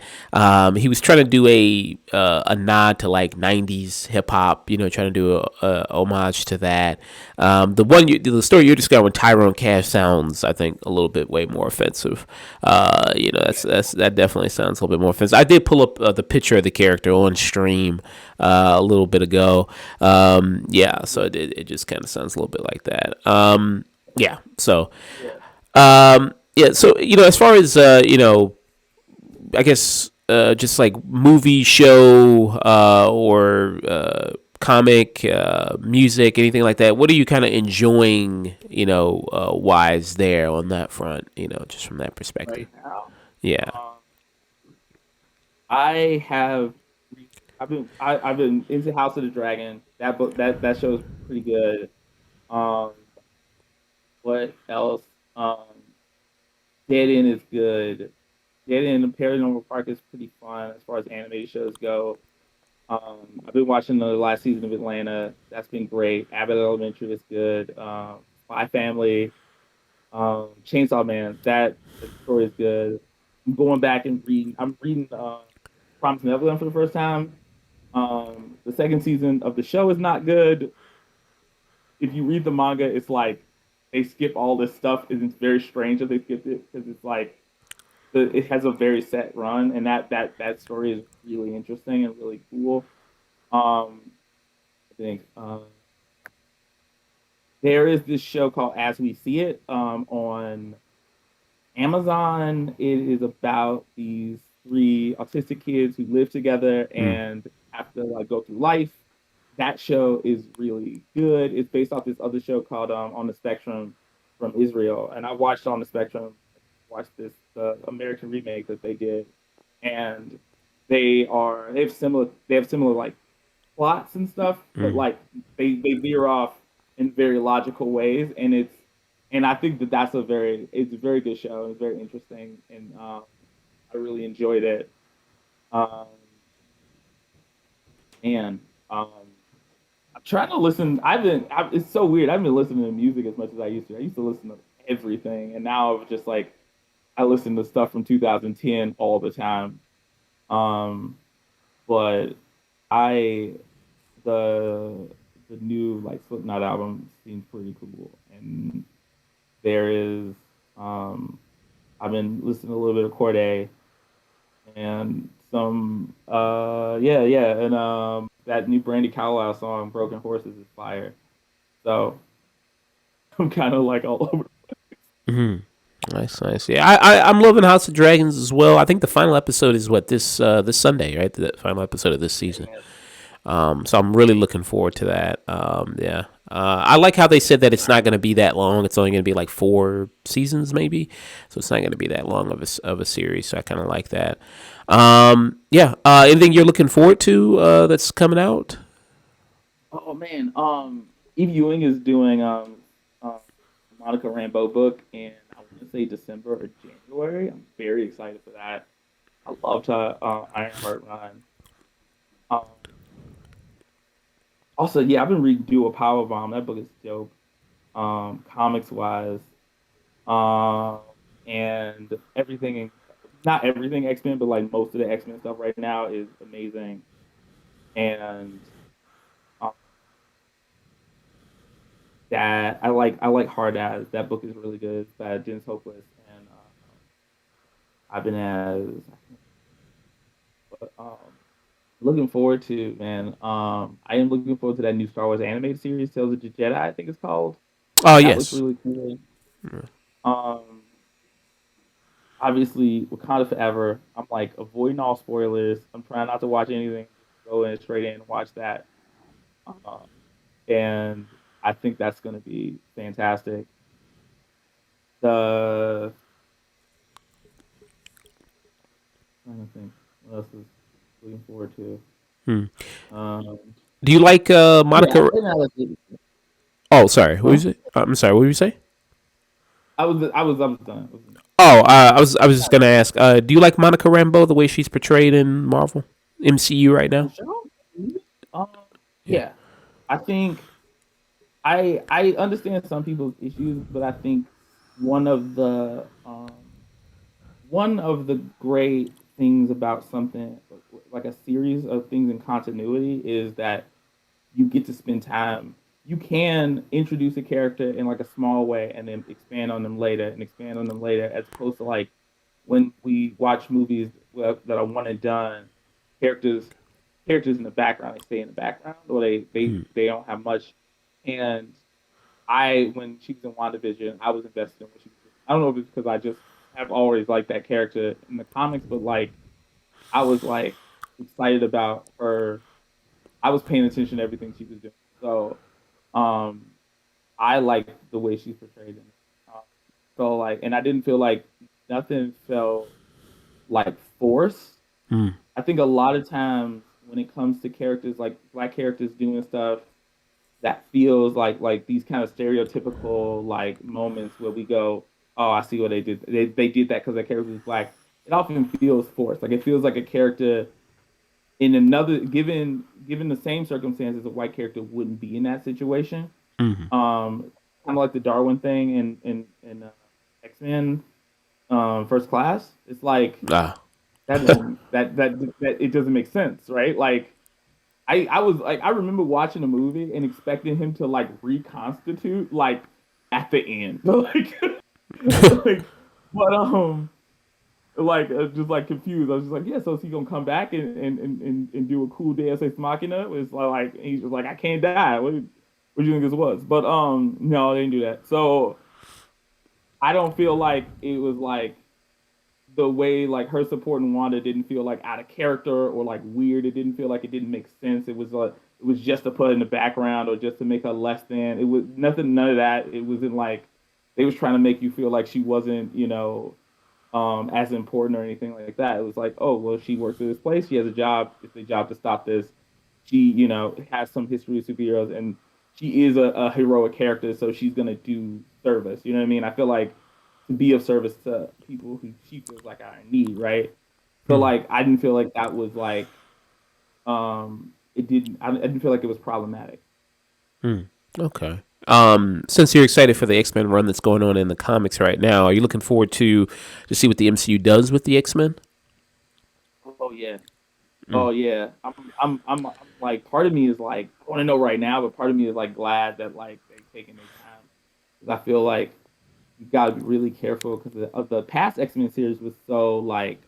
He was trying to do a nod to like '90s hip hop, trying to do a homage to that. The story you're describing with Tyrone Cash sounds, I think, a little bit way more offensive. That definitely sounds a little bit more offensive. I did pull up the picture of the character on stream a little bit ago. Yeah, so it just kind of sounds a little bit like that. Yeah, so Yeah. yeah, so as far as I guess just like movie, show, or comic, music, anything like that. What are you kind of enjoying, wise there on that front? Just from that perspective. Right now, Yeah. um, I have I've been into House of the Dragon. That book that show is pretty good. Um, what else? Dead End is good. Dead End and Paranormal Park is pretty fun as far as animated shows go. I've been watching the last season of Atlanta. That's been great. Abbott Elementary is good. Spy Family, Chainsaw Man. That story is good. I'm going back and reading. I'm reading Promised Neverland for the first time. The second season of the show is not good. If you read the manga, it's like they skip all this stuff, and it's very strange that they skipped it because it's like it has a very set run, and that story is really interesting and really cool. I think there is this show called As We See It on Amazon. It is about these three autistic kids who live together Mm. and have to like go through life. That show is really good. It's based off this other show called On the Spectrum from Israel, and I watched On the Spectrum. Watched this the American remake that they did, and they have similar like plots and stuff, but Mm. like they veer off in very logical ways, and I think that it's a very good show. It's very interesting, and I really enjoyed it. Um, and I'm trying to listen. It's so weird. I haven't been listening to music as much as I used to. I used to listen to everything, and now I'm just like I listen to stuff from 2010 all the time. Um, but I the the new like Slipknot album seems pretty cool, and there is I've been listening to a little bit of Corday and some and that new Brandy Carlisle song Broken Horses is fire. So I'm kind of like all over. Hmm. Nice, nice. Yeah, I'm loving House of Dragons as well. I think the final episode is what this Sunday, right? The final episode of this season. So I'm really looking forward to that. Yeah. I like how they said that it's not going to be that long. It's only going to be like 4 seasons, maybe. So it's not going to be that long of a series. So I kind of like that. Yeah. Anything you're looking forward to that's coming out? Oh man, Eve Ewing is doing Monica Rambeau book in I want to say December or January. I'm very excited for that. I loved her Ironheart run. Um, Also, yeah, I've been reading Do a Power Bomb. That book is dope. Comics wise, um, and everything. Not everything X Men, but like most of the X Men stuff right now is amazing. And um, that I like Hard As. That book is really good. It's by Jens Hopeless, and I've been as looking forward to man. I am looking forward to that new Star Wars animated series, Tales of the Jedi. I think it's called. Oh, That looks yes. really cool. Um, Obviously, Wakanda Forever. I'm like avoiding all spoilers. I'm trying not to watch anything. Just go in straight in and watch that. Um, and I think that's going to be fantastic. The trying to think what else is looking forward to. Hmm. Um, Do you like yeah, Monica? and Oh, sorry. What huh? was it? I'm sorry. What did you say? I was done. I was done. Oh, I was just gonna ask. Do you like Monica Rambeau the way she's portrayed in Marvel MCU right On the now? show? Um, Yeah. yeah, I think I understand some people's issues, but I think one of the one of the great things about something like a series of things in continuity is that you get to spend time. You can introduce a character in like a small way and then expand on them later and expand on them later, as opposed to like when we watch movies that are one and done, characters characters in the background, they stay in the background or Mm, they don't have much. And I when she was in WandaVision, I was invested in what she was doing. I don't know if it's because I just have always liked that character in the comics, but like I was like excited about her. I was paying attention to everything she was doing. So um I like the way she's portrayed in it. So like, and I didn't feel like nothing felt like forced. mm, I think a lot of times when it comes to characters like black characters doing stuff that feels like these kind of stereotypical like moments where we go, oh, I see what they did. They did that because their character was black. It often feels forced. Like it feels like a character in another given the same circumstances, a white character wouldn't be in that situation. mm. Kind of like the Darwin thing in X Men First Class. It's like Ah. that it doesn't make sense, right? Like I was like I remember watching the movie and expecting him to like reconstitute like at the end, like but just like confused. I was just like, yeah, so is he gonna come back and do a cool Deus Ex Machina? It's like he's just like I can't die. What do you think this was? But no, they didn't do that. So I don't feel like it was like the way like her supporting Wanda didn't feel like out of character or like weird. It didn't feel like it didn't make sense. It was like it was just to put in the background or just to make her less than. It was nothing, none of that. It wasn't like they was trying to make you feel like she wasn't, as important or anything like that. It was like, oh well, she works at this place. She has a job. It's a job to stop this. She, has some history of superheroes, and she is a heroic character, so she's gonna do service. You know what I mean? I feel like to be of service to people who she feels like are in need, right? So Mm, like, I didn't feel like that was like, it didn't. I didn't feel like it was problematic. mm. Okay. Since you're excited for the X Men run that's going on in the comics right now, are you looking forward to see what the MCU does with the X Men? Oh yeah, Mm, oh yeah. I'm like, part of me is like, I want to know right now, but part of me is like glad that like they taking their time because I feel like you got to be really careful because the past X Men series was so like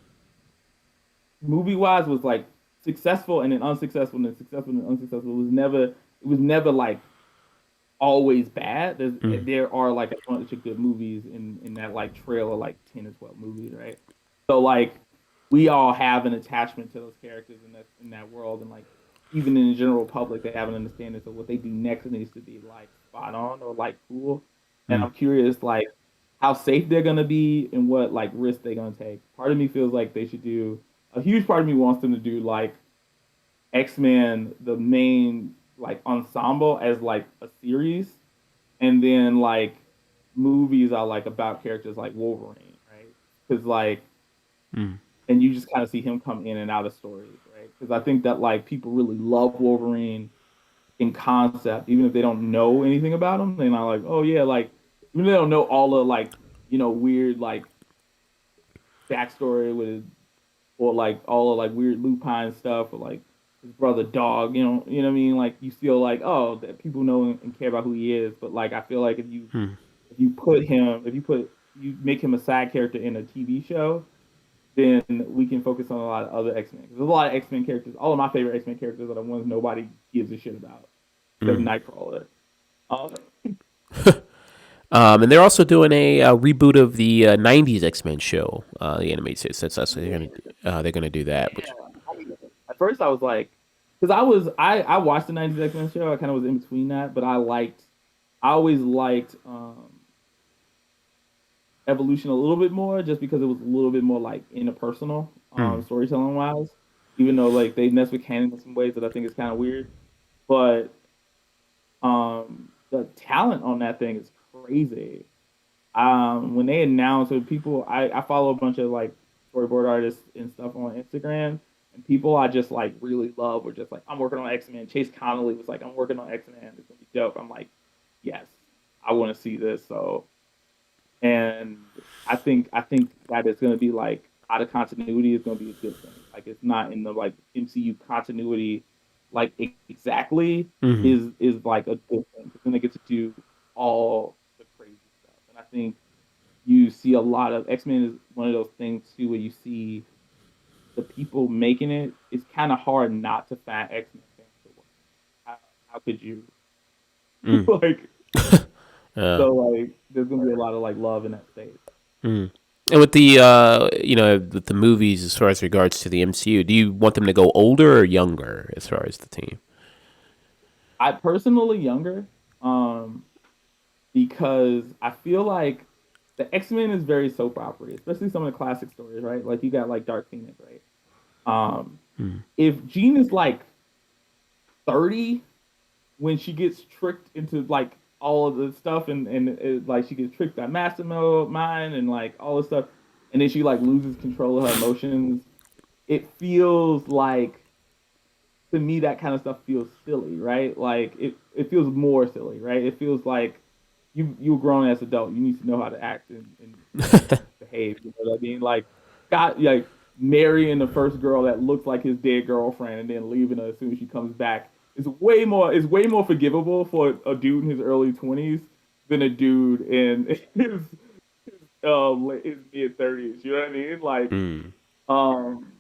movie wise was like successful and then unsuccessful and then successful and then unsuccessful. It was never like always bad. mm, There are like a bunch of good movies in that like trail of like 10 or 12 movies, right? So like we all have an attachment to those characters in that world, and like even in the general public, they have an understanding. So what they do next needs to be like spot on or like cool. And mm, I'm curious like how safe they're gonna be and what like risk they're gonna take. Part of me feels like they should do a huge part of me wants them to do like X-Men, the main like ensemble as like a series, and then like movies are like about characters like Wolverine, right? Because like, mm, and you just kind of see him come in and out of stories, right? Because I think that like people really love Wolverine in concept, even if they don't know anything about him. They're not like, oh yeah, like even if they don't know all the like weird like backstory with or like all of like weird lupine stuff or like his brother dog, what I mean? Like you feel like, oh, that people know and care about who he is. But like I feel like mm, if you make him a side character in a TV show, then we can focus on a lot of other X Men. Because there's a lot of X Men characters. All of my favorite X Men characters are the ones nobody gives a shit about, except mm. Nightcrawler. Um, And they're also doing a reboot of the '90s X Men show, the animated series. That's they're gonna do that. yeah. Which At first, I was like, because I watched the '90s X Men show. I kind of was in between that, but I always liked Evolution a little bit more, just because it was a little bit more like interpersonal, mm, storytelling wise. Even though like they mess with canon in some ways that I think is kind of weird, but the talent on that thing is crazy. When they announced with people, I follow a bunch of like storyboard artists and stuff on Instagram, and people I just like really love were just like, I'm working on X Men. Chase Connolly was like, I'm working on X Men. It's gonna be dope. I'm like, yes, I want to see this. So and I think that it's going to be like out of continuity is going to be a good thing. Like it's not in the like MCU continuity, like exactly Hmm. is like a good thing because then they get to do all the crazy stuff. And I think you see a lot of X Men is one of those things too where you see the people making it. It's kind of hard not to find X Men fans to work. How could you Mm. like? Yeah. So like, there's gonna be a lot of like love in that space. Mm. And with the with the movies as far as regards to the MCU, do you want them to go older or younger as far as the team? I personally younger, um, because I feel like the X Men is very soap opera, especially some of the classic stories, right? Like you got like Dark Phoenix, right? Um, Mm. if Jean is like 30 when she gets tricked into like all of the stuff and like she gets tricked by Massimo Mind and like all this stuff, and then she like loses control of her emotions, it feels like to me that kind of stuff feels silly, right? Like it feels more silly, right? It feels like you're grown as an adult. You need to know how to act and behave. You know what I mean? Like got like marrying the first girl that looks like his dead girlfriend and then leaving her as soon as she comes back is way more forgivable for a dude in his early 20s than a dude in his mid 30s. You know what I mean? Like Mm. um,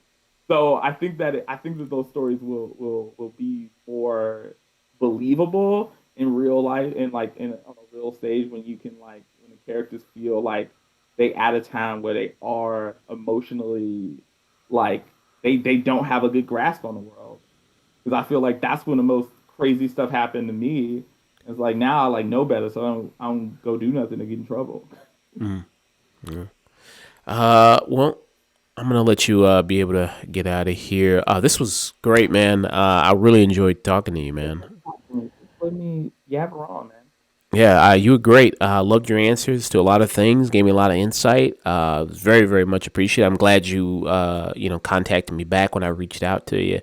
so I think that those stories will be more believable in real life and like in on a real stage when you can like when the characters feel like they at a time where they are emotionally like they don't have a good grasp on the world because I feel like that's when the most crazy stuff happened to me. It's like now I like know better, so I don't go do nothing to get in trouble. Mm. Yeah. Well, I'm gonna let you be able to get out of here. This was great, man. I really enjoyed talking to you, man. Let me yabber on, man. Yeah, you were great. Loved your answers to a lot of things. Gave me a lot of insight. It was very, very much appreciated. I'm glad you, contacted me back when I reached out to you.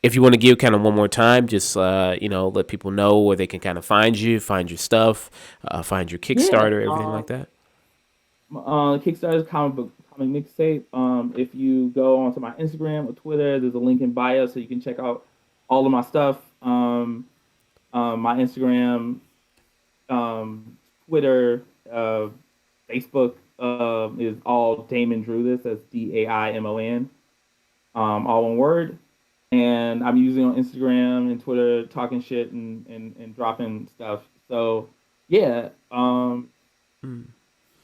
If you want to give kind of one more time, just let people know where they can kind of find you, find your stuff, find your Yeah. Kickstarter, everything like that. Kickstarter's comic mixtape. If you go onto my Instagram or Twitter, there's a link in bio so you can check out all of my stuff. My Instagram, um, Twitter, Facebook is all Damon Drew this. That's Daimon, all one word. And I'm using on Instagram and Twitter talking shit and dropping stuff. So yeah, Mm.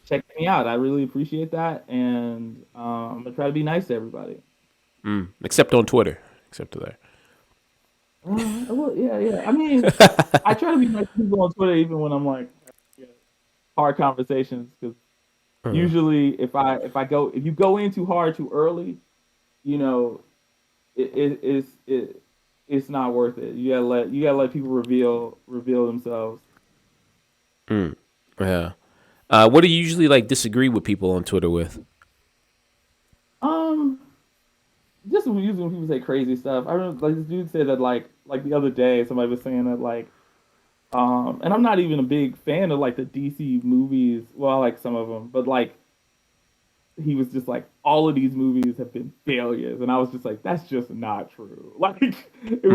check me out. I really appreciate that, and I'm gonna try to be nice to everybody. Mm. Except on Twitter. Except to there. Well, yeah, yeah. I mean, I try to be nice to people on Twitter, even when I'm like yeah, hard conversations, because Uh, usually if you go in too hard too early, you know, it's not worth it. You gotta let people reveal themselves. mm. Yeah. What do you usually like disagree with people on Twitter with? Um, just usually when people say crazy stuff. I remember like this dude said that like the other day somebody was saying that like and I'm not even a big fan of like the DC movies. Well, I like some of them, but like he was just like, all of these movies have been failures, and I was just like, that's just not true. Mm. It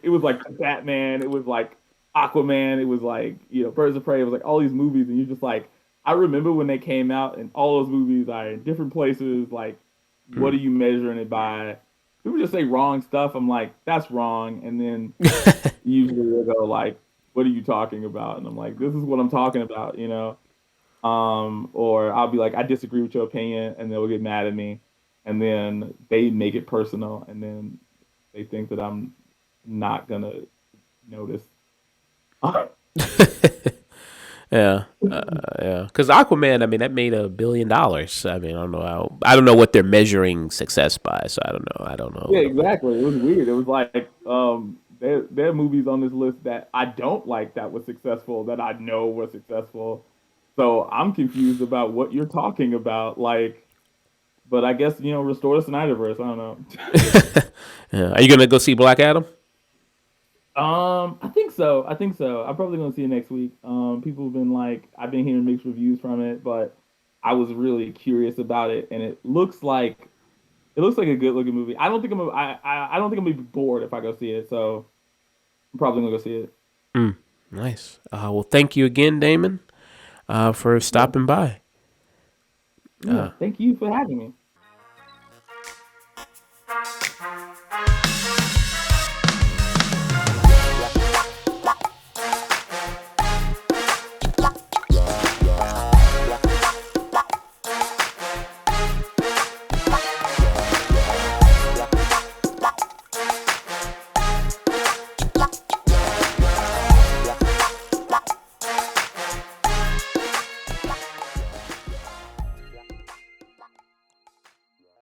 was like Batman, it was like Aquaman, it was like Birds of Prey. It was like all these movies, and you're just like, I remember when they came out, and all those movies are in different places. Like, what Mm. are you measuring it by? People just say wrong stuff. I'm like, that's wrong, and then usually they go like, "What are you talking about?" And I'm like, "This is what I'm talking about," you know. Or I'll be like, "I disagree with your opinion," and they'll get mad at me, and then they make it personal, and then they think that I'm not gonna notice. Yeah, yeah. Because Aquaman, I mean, that made $1 billion. I mean, I don't know how. I don't know what they're measuring success by. So I don't know. I don't know. Yeah, exactly. It was weird. It was like there are movies on this list that I don't like that was successful that I know were successful. So I'm confused about what you're talking about. Like, but I guess restore the Snyderverse. I don't know. Yeah. Are you gonna go see Black Adam? I think so. I think so. I'm probably gonna see it next week. People have been like, I've been hearing mixed reviews from it, but I was really curious about it, and it looks like a good looking movie. I don't think I'm gonna be bored if I go see it. So I'm probably gonna go see it. Mm, nice. Well, thank you again, Damon, for Yeah, stopping by. yeah. Thank you for having me.